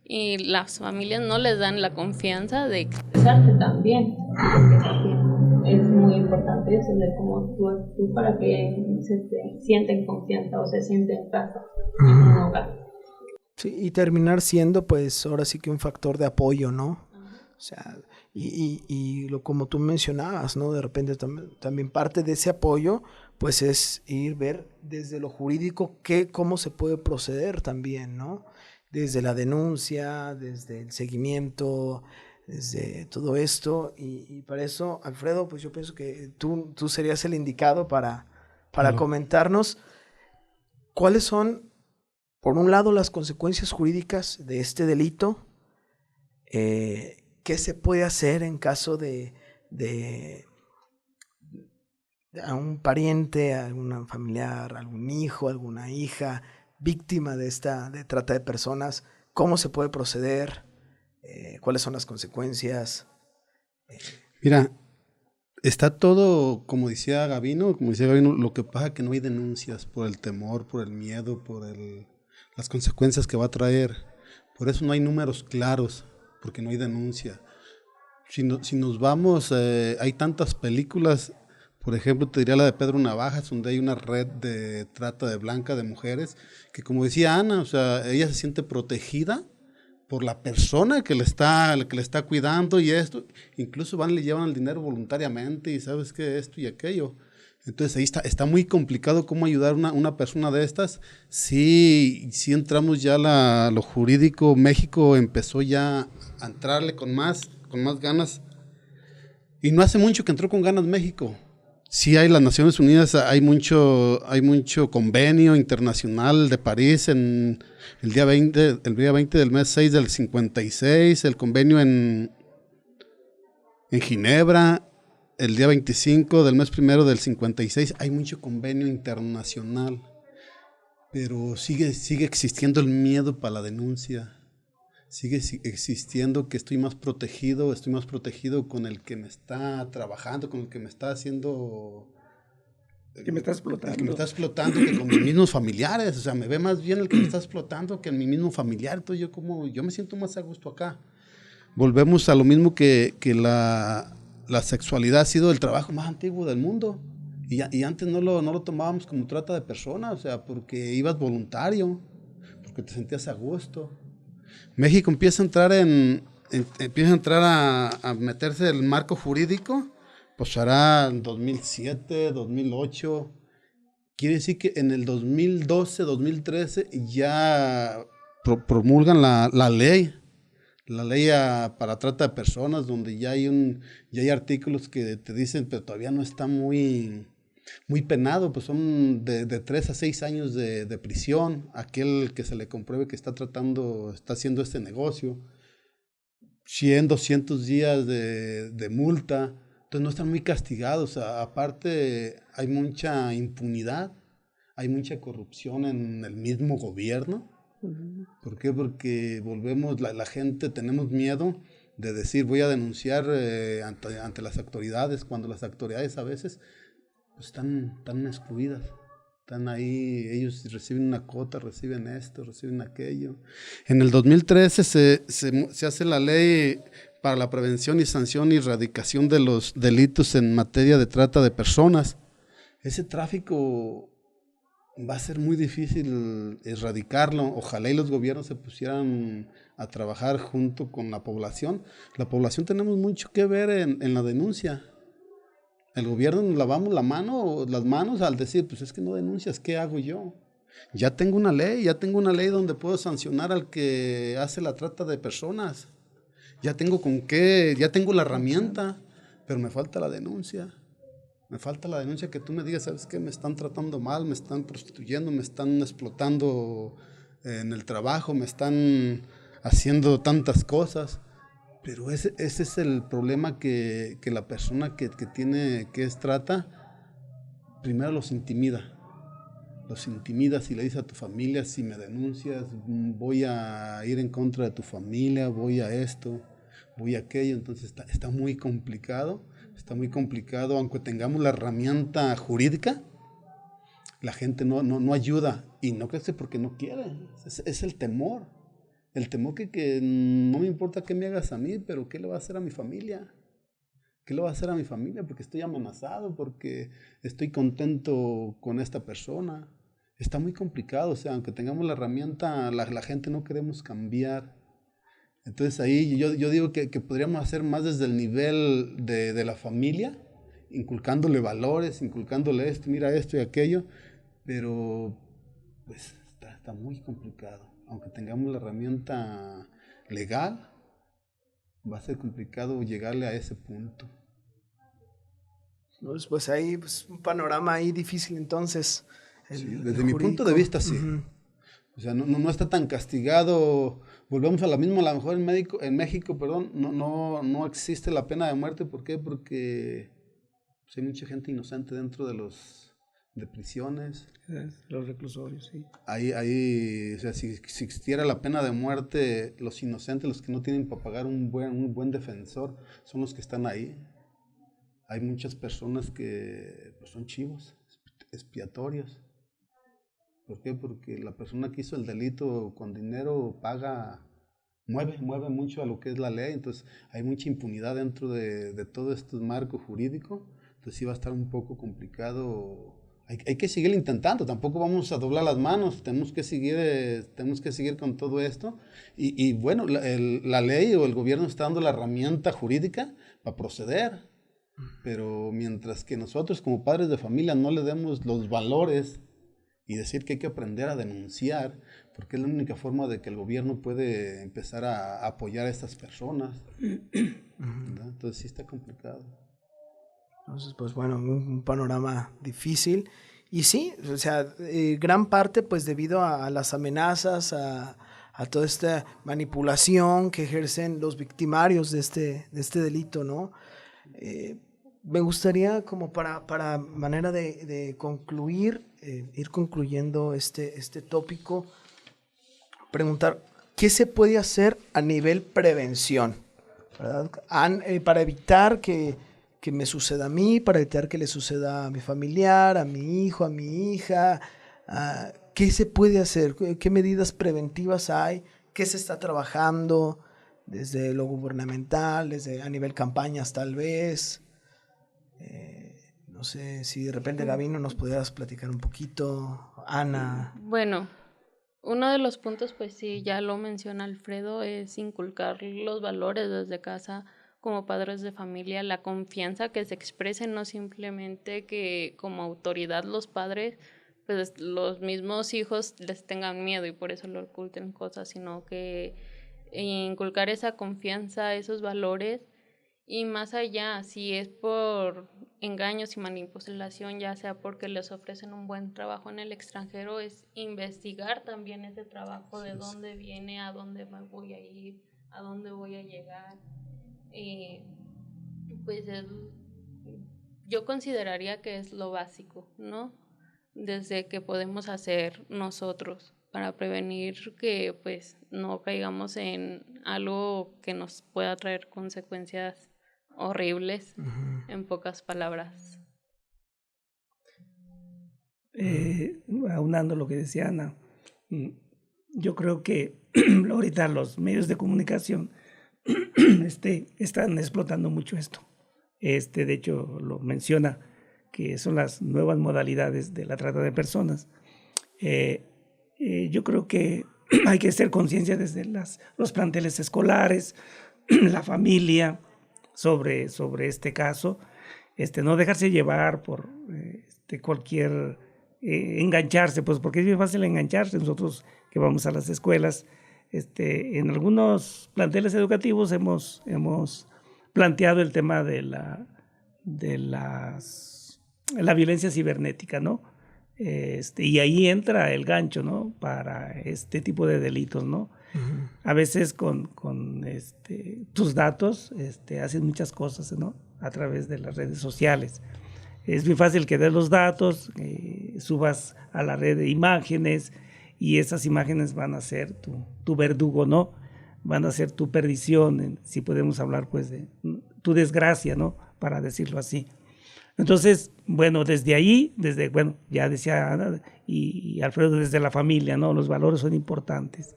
y las familias no les dan la confianza de expresarse también, porque también es muy importante eso de cómo tú para que se sienten confianza o se sienten en casa en un hogar. Sí, y terminar siendo pues ahora sí que un factor de apoyo, ¿no? O sea, como tú mencionabas, ¿no? De repente también parte de ese apoyo, pues es ver desde lo jurídico cómo se puede proceder también, ¿no? Desde la denuncia, desde el seguimiento, desde todo esto. Y para eso, Alfredo, pues yo pienso que tú serías el indicado para comentarnos cuáles son, por un lado, las consecuencias jurídicas de este delito, ¿qué se puede hacer en caso de a un pariente, a algún familiar, algún hijo, alguna hija víctima de trata de personas? ¿Cómo se puede proceder? ¿Cuáles son las consecuencias? Mira, está todo, como decía Gabino, lo que pasa es que no hay denuncias por el temor, por el miedo, por las consecuencias que va a traer. Por eso no hay números claros, porque no hay denuncia. Si nos vamos, hay tantas películas, por ejemplo, te diría la de Pedro Navajas, donde hay una red de trata de blanca de mujeres, que como decía Ana, o sea, ella se siente protegida por la persona que le está cuidando y esto, incluso le llevan el dinero voluntariamente y sabes que esto y aquello. Entonces ahí está muy complicado cómo ayudar a una persona de estas. Sí entramos ya lo jurídico, México empezó ya a entrarle con más ganas, y no hace mucho que entró con ganas México. Sí hay las Naciones Unidas, hay mucho convenio internacional de París en el día 20 del mes 6 del 56, el convenio en En Ginebra, el día 25 del mes primero del 56, hay mucho convenio internacional, pero sigue existiendo el miedo para la denuncia. Sigue existiendo que estoy más protegido con el que me está trabajando, con el que me está haciendo... Que me está explotando. El que me está explotando que con mis mismos familiares. O sea, me ve más bien el que me está explotando que mi mismo familiar. Entonces yo me siento más a gusto acá. Volvemos a lo mismo que la sexualidad ha sido el trabajo más antiguo del mundo. Y antes no lo tomábamos como trata de personas, o sea, porque ibas voluntario, porque te sentías a gusto. México empieza a entrar a meterse en el marco jurídico, pues hará en 2007, 2008. Quiere decir que en el 2012, 2013 ya promulgan la ley para trata de personas, donde ya hay artículos que te dicen, pero todavía no está muy penado, pues son de 3 a 6 años de prisión, aquel que se le compruebe que está haciendo este negocio, 100, 200 días de multa. Entonces no están muy castigados. Aparte hay mucha impunidad, hay mucha corrupción en el mismo gobierno. ¿Por qué? Porque volvemos, la gente tenemos miedo de decir voy a denunciar ante las autoridades, cuando las autoridades a veces pues, están excluidas. Están ahí, ellos reciben una cuota, reciben esto, reciben aquello. En el 2013 se hace la ley para la prevención y sanción y erradicación de los delitos en materia de trata de personas. Ese tráfico va a ser muy difícil erradicarlo. Ojalá y los gobiernos se pusieran a trabajar junto con la población. La población tenemos mucho que ver en la denuncia. El gobierno nos lavamos las manos al decir, pues es que no denuncias, ¿qué hago yo? Ya tengo una ley donde puedo sancionar al que hace la trata de personas. Ya tengo la herramienta, pero me falta la denuncia. Me falta la denuncia que tú me digas, ¿sabes qué? Me están tratando mal, me están prostituyendo, me están explotando en el trabajo, me están haciendo tantas cosas. Pero ese es el problema que la persona que es trata, primero los intimida. Los intimidas y le dices a tu familia, si me denuncias, voy a ir en contra de tu familia, voy a esto, voy a aquello. Entonces está muy complicado. Está muy complicado, aunque tengamos la herramienta jurídica, la gente no ayuda, y no crece porque no quiere, es el temor que no me importa qué me hagas a mí, pero qué le va a hacer a mi familia, porque estoy amenazado, porque estoy contento con esta persona. Está muy complicado, o sea, aunque tengamos la herramienta, la gente no queremos cambiar. Entonces ahí yo digo que podríamos hacer más desde el nivel de la familia, inculcándole valores, inculcándole esto, mira esto y aquello, pero pues está muy complicado. Aunque tengamos la herramienta legal, va a ser complicado llegarle a ese punto. Pues ahí, pues, un panorama ahí difícil entonces. Desde mi punto de vista, sí. Uh-huh. O sea, no está tan castigado. Volvemos a la misma, a lo mejor en México, no existe la pena de muerte. ¿Por qué? Porque pues, hay mucha gente inocente dentro de prisiones. Los reclusorios, sí. O sea, si existiera la pena de muerte, los inocentes, los que no tienen para pagar un buen defensor, son los que están ahí. Hay muchas personas que pues, son chivos, expiatorios. ¿Por qué? Porque la persona que hizo el delito con dinero mueve mucho a lo que es la ley. Entonces hay mucha impunidad dentro de todo este marco jurídico. Entonces sí va a estar un poco complicado. Hay que seguir intentando, tampoco vamos a doblar las manos, tenemos que seguir con todo esto. Y bueno, la ley o el gobierno está dando la herramienta jurídica para proceder. Pero mientras que nosotros como padres de familia no le demos los valores y decir que hay que aprender a denunciar, porque es la única forma de que el gobierno puede empezar a apoyar a estas personas. ¿Verdad? Entonces sí está complicado. Entonces, pues bueno, un panorama difícil. Y sí, o sea, gran parte pues debido a las amenazas, a toda esta manipulación que ejercen los victimarios de este delito, ¿no? Me gustaría, como para manera de concluir, ir concluyendo este tópico, preguntar, ¿qué se puede hacer a nivel prevención? ¿Verdad? Para evitar que me suceda a mí, para evitar que le suceda a mi familiar, a mi hijo, a mi hija. ¿Qué se puede hacer? ¿Qué medidas preventivas hay? ¿Qué se está trabajando desde lo gubernamental, desde a nivel campañas tal vez? No sé si de repente, Gabino, nos pudieras platicar un poquito. Ana. Bueno, uno de los puntos, pues sí, ya lo menciona Alfredo, es inculcar los valores desde casa como padres de familia, la confianza que se exprese, no simplemente que como autoridad los padres, pues los mismos hijos les tengan miedo y por eso lo oculten cosas, sino que inculcar esa confianza, esos valores. Y más allá, si es por engaños y manipulación, ya sea porque les ofrecen un buen trabajo en el extranjero, es investigar también ese trabajo, de dónde viene, a dónde me voy a ir, a dónde voy a llegar. Pues yo consideraría que es lo básico, ¿no? Desde que podemos hacer nosotros para prevenir que pues no caigamos en algo que nos pueda traer consecuencias horribles, en pocas palabras. Aunando lo que decía Ana, yo creo que ahorita los medios de comunicación están explotando mucho esto. De hecho, lo menciona, que son las nuevas modalidades de la trata de personas. Yo creo que hay que hacer conciencia desde los planteles escolares, la familia, sobre este caso, no dejarse llevar por cualquier engancharse, pues porque es bien fácil engancharse. Nosotros que vamos a las escuelas, en algunos planteles educativos hemos planteado el tema de la violencia cibernética, ¿no? Y ahí entra el gancho, ¿no? Para este tipo de delitos, ¿no? Uh-huh. A veces con tus datos hacen muchas cosas, ¿no? A través de las redes sociales. Es muy fácil que des los datos, subas a la red de imágenes, y esas imágenes van a ser tu verdugo, ¿no? Van a ser tu perdición, si podemos hablar pues de tu desgracia, ¿no? Para decirlo así. Entonces, bueno, desde ahí, ya decía Ana y Alfredo, desde la familia, ¿no? Los valores son importantes.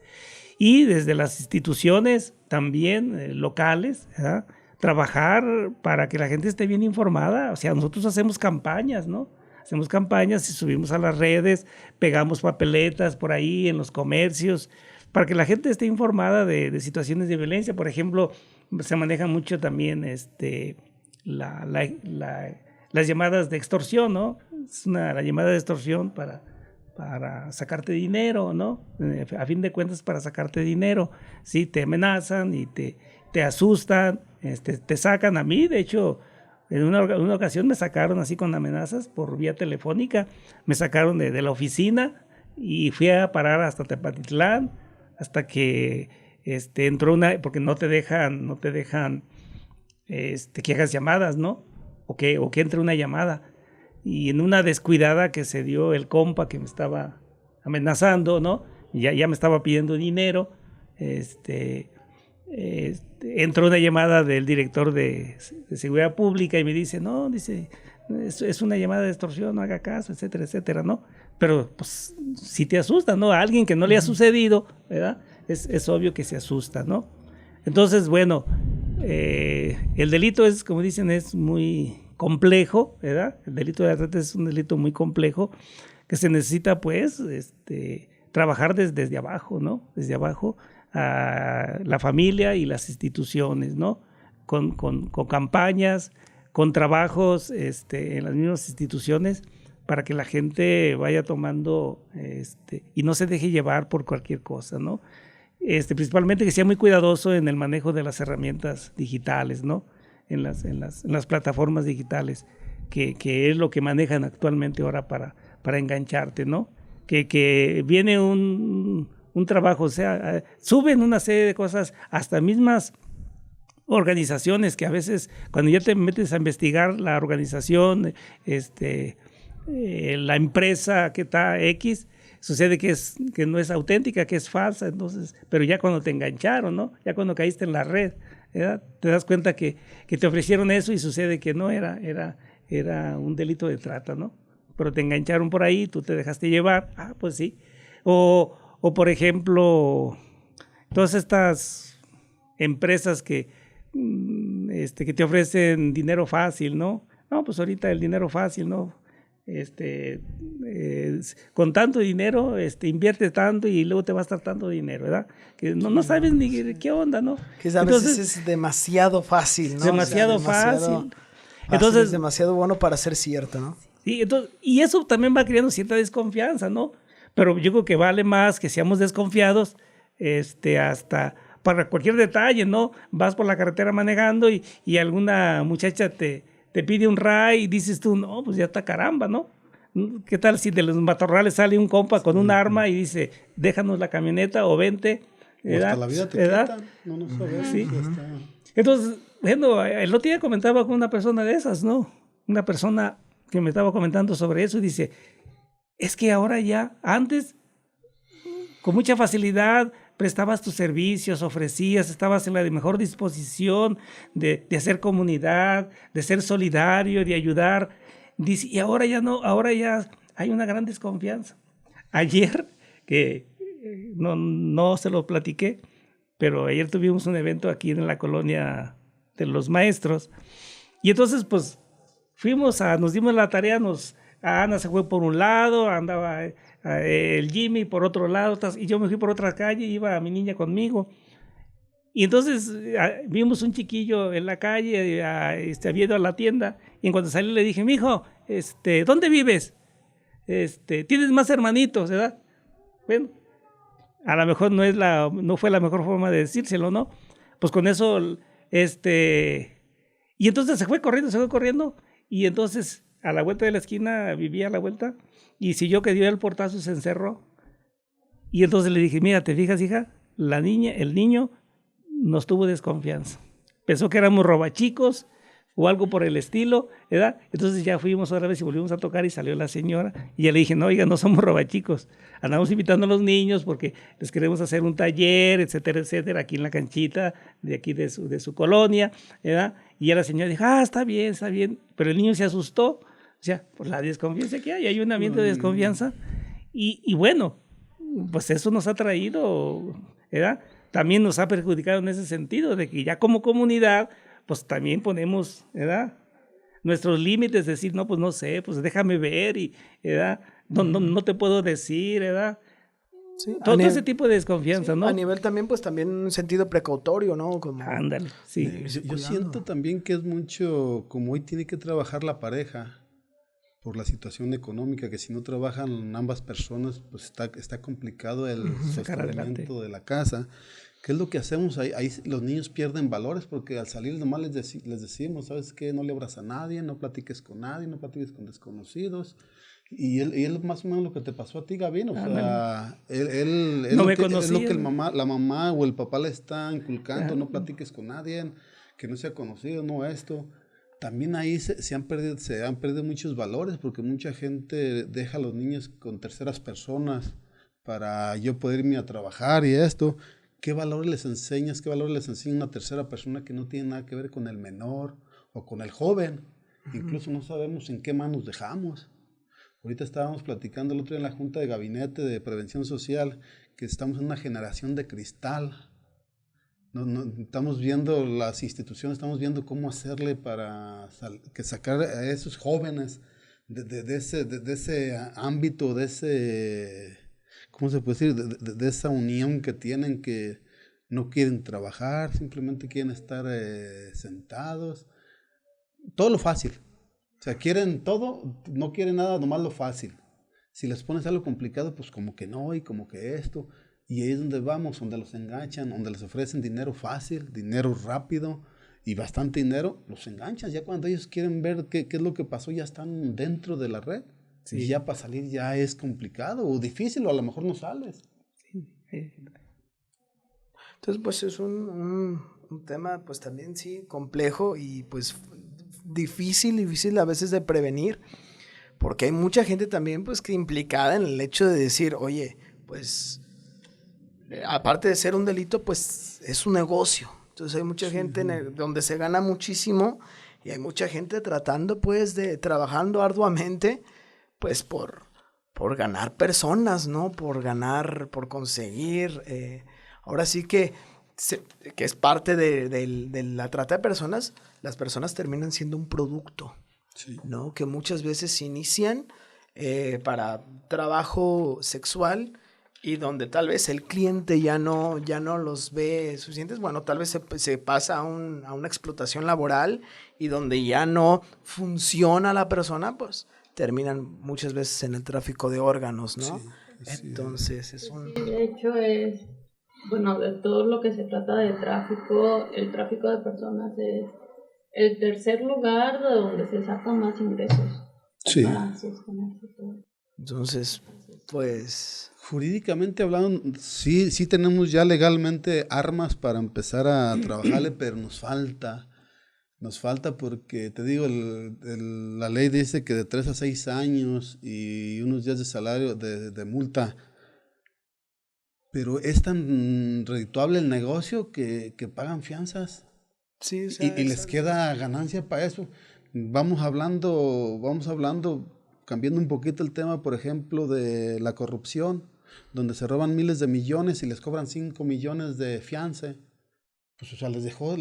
Y desde las instituciones también locales, ¿verdad? Trabajar para que la gente esté bien informada. O sea, nosotros hacemos campañas, ¿no? Hacemos campañas y subimos a las redes, pegamos papeletas por ahí en los comercios, para que la gente esté informada de situaciones de violencia. Por ejemplo, se maneja mucho también las llamadas de extorsión, ¿no? Es la llamada de extorsión para sacarte dinero, ¿no? A fin de cuentas, para sacarte dinero. Sí, te amenazan y te asustan, te sacan. A mí, de hecho, en una ocasión me sacaron así con amenazas por vía telefónica. Me sacaron de la oficina y fui a parar hasta Tepatitlán, hasta que entró porque no te dejan que hagas llamadas, ¿no? O que entre una llamada. Y en una descuidada que se dio el compa que me estaba amenazando, ¿no? Ya me estaba pidiendo dinero. Entró una llamada del director de Seguridad Pública y me dice, no, dice, es una llamada de extorsión, no haga caso, etcétera, etcétera, ¿no? Pero pues si te asusta, ¿no? A alguien que no le ha sucedido, ¿verdad? Es obvio que se asusta, ¿no? Entonces, bueno, el delito es, como dicen, es muy complejo, ¿verdad? El delito de la trata es un delito muy complejo que se necesita, pues, trabajar desde abajo, ¿no? Desde abajo, a la familia y las instituciones, ¿no? Con campañas, con trabajos en las mismas instituciones, para que la gente vaya tomando y no se deje llevar por cualquier cosa, ¿no? Principalmente que sea muy cuidadoso en el manejo de las herramientas digitales, ¿no? En las plataformas digitales, que es lo que manejan actualmente ahora para engancharte, ¿no? Que viene un trabajo, o sea, suben una serie de cosas, hasta mismas organizaciones que a veces cuando ya te metes a investigar la organización, la empresa que está X, sucede que no es auténtica, que es falsa. Entonces, pero ya cuando te engancharon, ¿no? Ya cuando caíste en la red, ¿verdad? Te das cuenta que te ofrecieron eso y sucede que no era un delito de trata, ¿no? Pero te engancharon por ahí, tú te dejaste llevar, pues sí. O por ejemplo, todas estas empresas que te ofrecen dinero fácil, ¿no? No, pues ahorita el dinero fácil, ¿no? Con tanto dinero, invierte tanto y luego te va a estar tanto dinero, ¿verdad? Que no sabes ni qué onda, ¿no? Que a veces es demasiado fácil, ¿no? Demasiado fácil. Entonces es demasiado bueno para ser cierto, ¿no? Sí, y eso también va creando cierta desconfianza, ¿no? Pero yo creo que vale más que seamos desconfiados, hasta para cualquier detalle, ¿no? Vas por la carretera manejando y alguna muchacha te pide un ray y dices tú, no, pues ya está caramba, ¿no? ¿Qué tal si de los matorrales sale un compa con un arma y dice, déjanos la camioneta o vente? Hasta la vida te quitan, no sabes. Sí. Entonces, bueno, el otro día comentaba con una persona de esas, ¿no? Una persona que me estaba comentando sobre eso y dice, es que ahora ya, antes, con mucha facilidad, prestabas tus servicios, ofrecías, estabas en la de mejor disposición de hacer comunidad, de ser solidario, de ayudar. Dice, y ahora ya no, ahora ya hay una gran desconfianza. Ayer, que no se lo platiqué, pero ayer tuvimos un evento aquí en la colonia de los maestros, y entonces pues nos dimos la tarea, Ana se fue por un lado, andaba el Jimmy por otro lado, y yo me fui por otra calle, iba mi niña conmigo. Y entonces vimos un chiquillo en la calle, había ido a la tienda, y en cuanto salí le dije, mijo, ¿dónde vives? ¿Tienes más hermanitos, verdad? Bueno, a lo mejor no fue la mejor forma de decírselo, ¿no? Pues con eso, y entonces se fue corriendo, y entonces a la vuelta de la esquina, vivía a la vuelta, y siguió que dio el portazo, se encerró. Y entonces le dije, mira, ¿te fijas, hija? El niño nos tuvo desconfianza. Pensó que éramos robachicos o algo por el estilo, ¿verdad? Entonces ya fuimos otra vez y volvimos a tocar y salió la señora. Y ya le dije, no, oiga, no somos robachicos. Andamos invitando a los niños porque les queremos hacer un taller, etcétera, etcétera, aquí en la canchita de aquí de su colonia, ¿verdad? Y ya la señora dijo, está bien. Pero el niño se asustó. O sea, por la desconfianza que hay un ambiente de desconfianza. Y bueno, pues eso nos ha traído, ¿verdad? También nos ha perjudicado en ese sentido, de que ya como comunidad, pues también ponemos, ¿verdad?, nuestros límites, decir, no, pues no sé, pues déjame ver, ¿verdad? No te puedo decir, ¿verdad? Sí, todo ese tipo de desconfianza, sí, ¿no? A nivel también, pues también un sentido precautorio, ¿no? Ándale, sí. Yo siento también que es mucho, como hoy tiene que trabajar la pareja, por la situación económica, que si no trabajan ambas personas, pues está complicado el sostenimiento de la casa. ¿Qué es lo que hacemos? Ahí los niños pierden valores, porque al salir nomás les decimos, ¿sabes qué? No le abras a nadie, no platiques con nadie, no platiques con desconocidos. Y él más o menos lo que te pasó a ti, Gavin, o sea, él no es lo que la mamá o el papá le está inculcando, no platiques con nadie, que no sea conocido, no esto. También ahí se han perdido muchos valores, porque mucha gente deja a los niños con terceras personas para yo poder irme a trabajar y esto. ¿Qué valores les enseñas? ¿Qué valores les enseña una tercera persona que no tiene nada que ver con el menor o con el joven? Incluso no sabemos en qué manos dejamos. Ahorita estábamos platicando el otro día en la Junta de Gabinete de Prevención Social que estamos en una generación de cristal. No, estamos viendo las instituciones, estamos viendo cómo hacerle para sacar a esos jóvenes de ese ámbito, de ese, ¿cómo se puede decir? De esa unión que tienen, que no quieren trabajar, simplemente quieren estar sentados. Todo lo fácil. O sea, quieren todo, no quieren nada, nomás lo fácil. Si les pones algo complicado, pues como que no, y como que esto. Y ahí es donde vamos, donde los enganchan, donde les ofrecen dinero fácil, dinero rápido y bastante dinero, los enganchan. Ya cuando ellos quieren ver qué es lo que pasó, ya están dentro de la red. Sí. Y ya para salir ya es complicado o difícil, o a lo mejor no sales. Sí. Entonces, pues es un un tema pues también sí complejo y pues difícil a veces de prevenir, porque hay mucha gente también pues que implicada en el hecho de decir, oye, pues aparte de ser un delito, pues es un negocio. Entonces hay mucha gente donde se gana muchísimo y hay mucha gente tratando pues trabajando arduamente pues por ganar personas, ¿no? Por conseguir, ahora sí que es parte de la trata de personas, las personas terminan siendo un producto, ¿no? Que muchas veces se inician para trabajo sexual y donde tal vez el cliente ya no los ve suficientes, bueno, tal vez se pasa a una explotación laboral y donde ya no funciona la persona, pues terminan muchas veces en el tráfico de órganos, ¿no? Entonces es un... Sí, de hecho bueno, de todo lo que se trata de tráfico, el tráfico de personas es el tercer lugar de donde se sacan más ingresos. Sí. Para sostenerse todo. Entonces, pues... Jurídicamente hablando, sí tenemos ya legalmente armas para empezar a trabajarle, pero nos falta porque, te digo, la ley dice que de 3 a 6 años y unos días de salario de multa, pero es tan redituable el negocio que pagan fianzas. Sí, o sea, y les queda ganancia para eso. Vamos hablando, cambiando un poquito el tema, por ejemplo, de la corrupción, donde se roban miles de millones y les cobran 5 millones de fianza. Pues, o sea, les dejó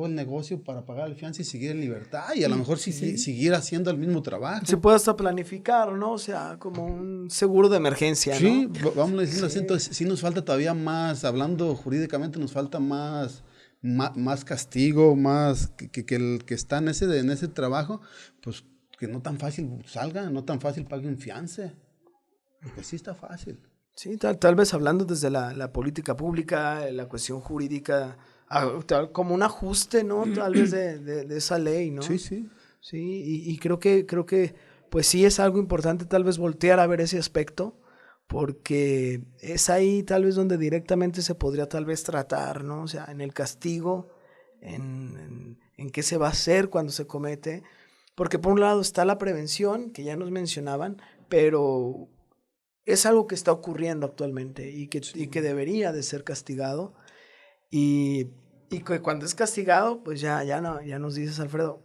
el negocio para pagar el fianza y seguir en libertad y a lo mejor seguir haciendo el mismo trabajo. Se puede hasta planificar, ¿no? O sea, como un seguro de emergencia, ¿no? Sí, vamos a decirlo así, entonces sí nos falta todavía más, hablando jurídicamente, nos falta más castigo, más que el que está en ese trabajo, pues que no tan fácil salga, no tan fácil paguen fianza, porque sí está fácil. Sí, tal vez hablando desde la política pública, la cuestión jurídica, como un ajuste, ¿no? Tal vez de esa ley, ¿no? Sí. Sí, y creo que pues sí es algo importante tal vez voltear a ver ese aspecto, porque es ahí tal vez donde directamente se podría tal vez tratar, ¿no? O sea, en el castigo, en qué se va a hacer cuando se comete, porque por un lado está la prevención, que ya nos mencionaban, pero es algo que está ocurriendo actualmente y que debería de ser castigado, y que cuando es castigado, pues ya nos dices, Alfredo,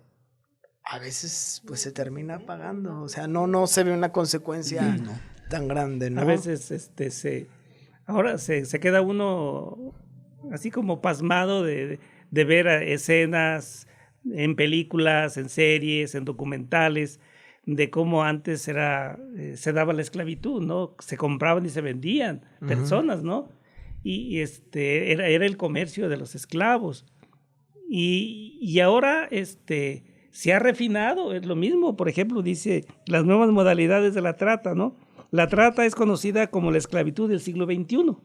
a veces pues se termina pagando, o sea, no se ve una consecuencia tan grande, ¿no? A veces ahora se queda uno así como pasmado de ver escenas en películas, en series, en documentales, de cómo antes se daba la esclavitud, ¿no? Se compraban y se vendían personas, ¿no? Y era el comercio de los esclavos. Y ahora se ha refinado, es lo mismo, por ejemplo, dice las nuevas modalidades de la trata, ¿no? La trata es conocida como la esclavitud del siglo XXI.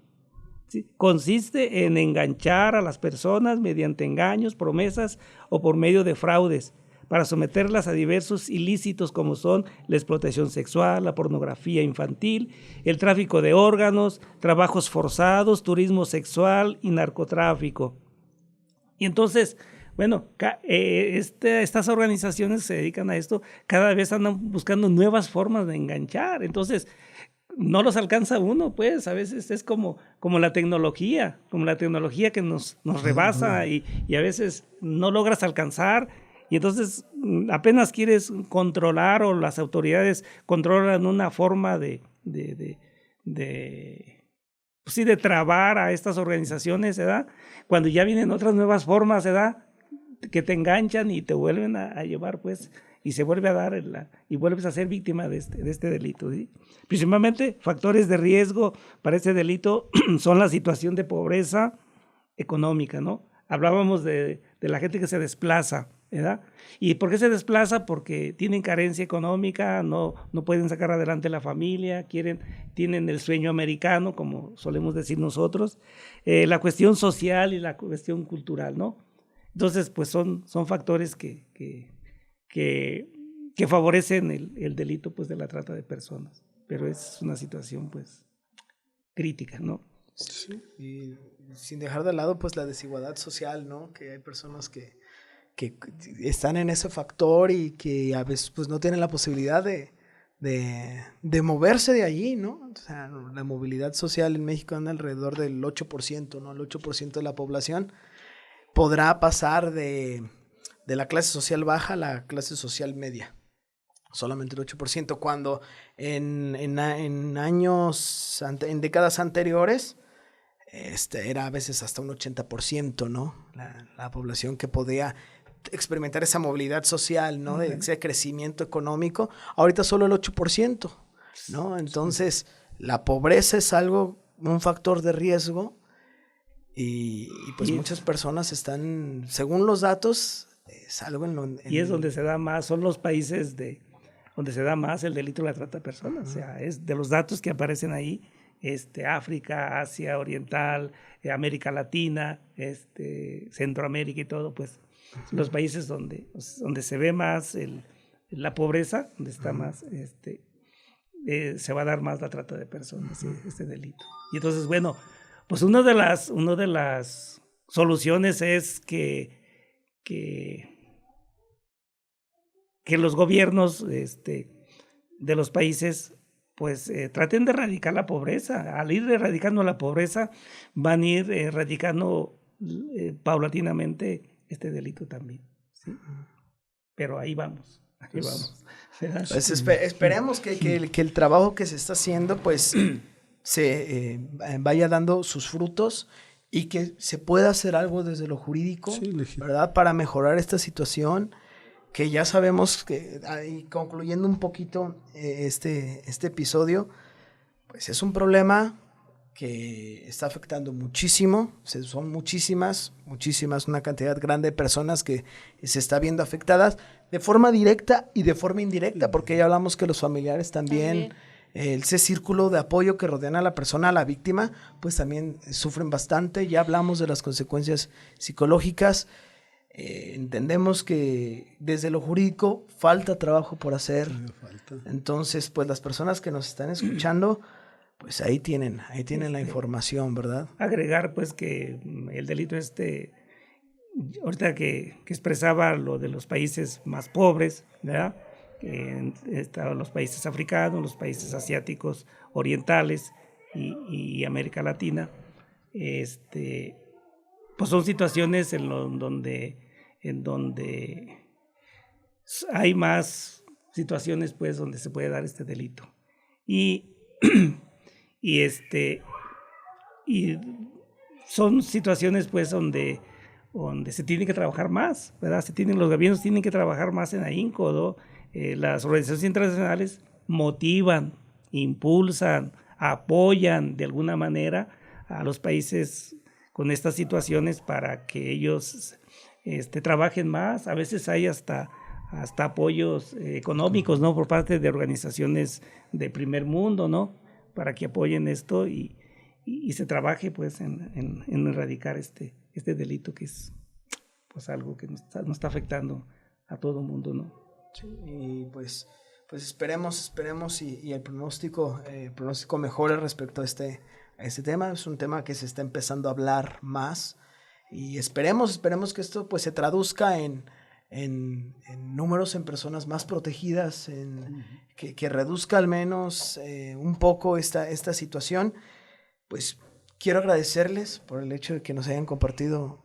¿Sí? Consiste en enganchar a las personas mediante engaños, promesas o por medio de fraudes para someterlas a diversos ilícitos como son la explotación sexual, la pornografía infantil, el tráfico de órganos, trabajos forzados, turismo sexual y narcotráfico. Y entonces, bueno, estas organizaciones se dedican a esto, cada vez andan buscando nuevas formas de enganchar. Entonces, no los alcanza uno, pues, a veces es como la tecnología que nos rebasa y a veces no logras alcanzar. Y entonces apenas quieres controlar o las autoridades controlan una forma de trabar a estas organizaciones, ¿verdad? Cuando ya vienen otras nuevas formas, ¿verdad? Que te enganchan y te vuelven a llevar, pues, y se vuelve a dar y vuelves a ser víctima de este delito, ¿sí? Principalmente factores de riesgo para este delito son la situación de pobreza económica, ¿no? Hablábamos de la gente que se desplaza, ¿verdad? ¿Y por qué se desplaza? Porque tienen carencia económica, no pueden sacar adelante la familia, tienen el sueño americano, como solemos decir nosotros, la cuestión social y la cuestión cultural, ¿no? Entonces, pues son factores que favorecen el delito, pues, de la trata de personas, pero es una situación, pues, crítica, ¿no? Sí. Y sin dejar de lado pues la desigualdad social, ¿no? Que hay personas que están en ese factor y que a veces pues no tienen la posibilidad de moverse de allí, ¿no? O sea, la movilidad social en México anda alrededor del 8%, ¿no? El 8% de la población podrá pasar de la clase social baja a la clase social media. Solamente el 8%, cuando en décadas anteriores era a veces hasta un 80%, ¿no? La población que podía experimentar esa movilidad social, ¿no? De ese crecimiento económico. Ahorita solo el 8%, ¿no? Entonces, la pobreza es un factor de riesgo y pues muchas personas están, según los datos, es algo y es donde se da más, son los países donde se da más el delito de la trata de personas. O sea, es de los datos que aparecen ahí, África, Asia Oriental, América Latina, Centroamérica y todo, pues los países donde se ve más la pobreza, donde está más, se va a dar más la trata de personas, este delito. Y entonces, bueno, pues una de las soluciones es que los gobiernos de los países pues traten de erradicar la pobreza. Al ir erradicando la pobreza, van a ir erradicando paulatinamente este delito también, ¿sí? Pero ahí vamos. Pues esperemos que el trabajo que se está haciendo pues se vaya dando sus frutos y que se pueda hacer algo desde lo jurídico, ¿verdad? Para mejorar esta situación que ya sabemos que, y concluyendo un poquito este episodio, pues es un problema que está afectando muchísimo, son muchísimas, una cantidad grande de personas que se está viendo afectadas de forma directa y de forma indirecta, porque ya hablamos que los familiares también. Ese círculo de apoyo que rodean a la persona, a la víctima, pues también sufren bastante. Ya hablamos de las consecuencias psicológicas. Entendemos que desde lo jurídico falta trabajo por hacer. Entonces, pues las personas que nos están escuchando, pues ahí tienen la información, ¿verdad? Agregar pues que el delito ahorita que expresaba lo de los países más pobres, ¿verdad? Los países africanos, los países asiáticos, orientales y América Latina, pues son situaciones en donde hay más situaciones pues donde se puede dar este delito y son situaciones pues donde se tiene que trabajar más, ¿verdad? Los gobiernos tienen que trabajar más en ahínco, ¿no? Las organizaciones internacionales motivan, impulsan, apoyan de alguna manera a los países con estas situaciones para que ellos trabajen más. A veces hay hasta apoyos económicos, ¿no? Por parte de organizaciones de primer mundo, ¿no? Para que apoyen esto y se trabaje pues en erradicar este delito que es pues algo que nos está afectando a todo el mundo, ¿no? Sí, y pues esperemos y el pronóstico mejore respecto a este tema. Es un tema que se está empezando a hablar más y esperemos que esto pues se traduzca en números, en personas más protegidas, que reduzca al menos un poco esta situación. Pues quiero agradecerles por el hecho de que nos hayan compartido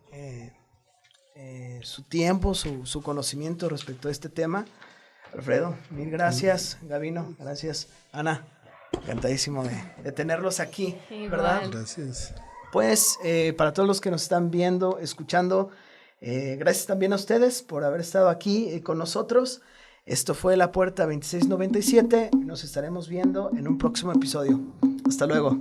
su tiempo, su conocimiento respecto a este tema. Alfredo, mil gracias. Gabino, gracias. Ana, encantadísimo de tenerlos aquí, ¿verdad? Gracias. Pues para todos los que nos están viendo, escuchando, gracias también a ustedes por haber estado aquí con nosotros. Esto fue La Puerta 2697. Nos estaremos viendo en un próximo episodio. Hasta luego.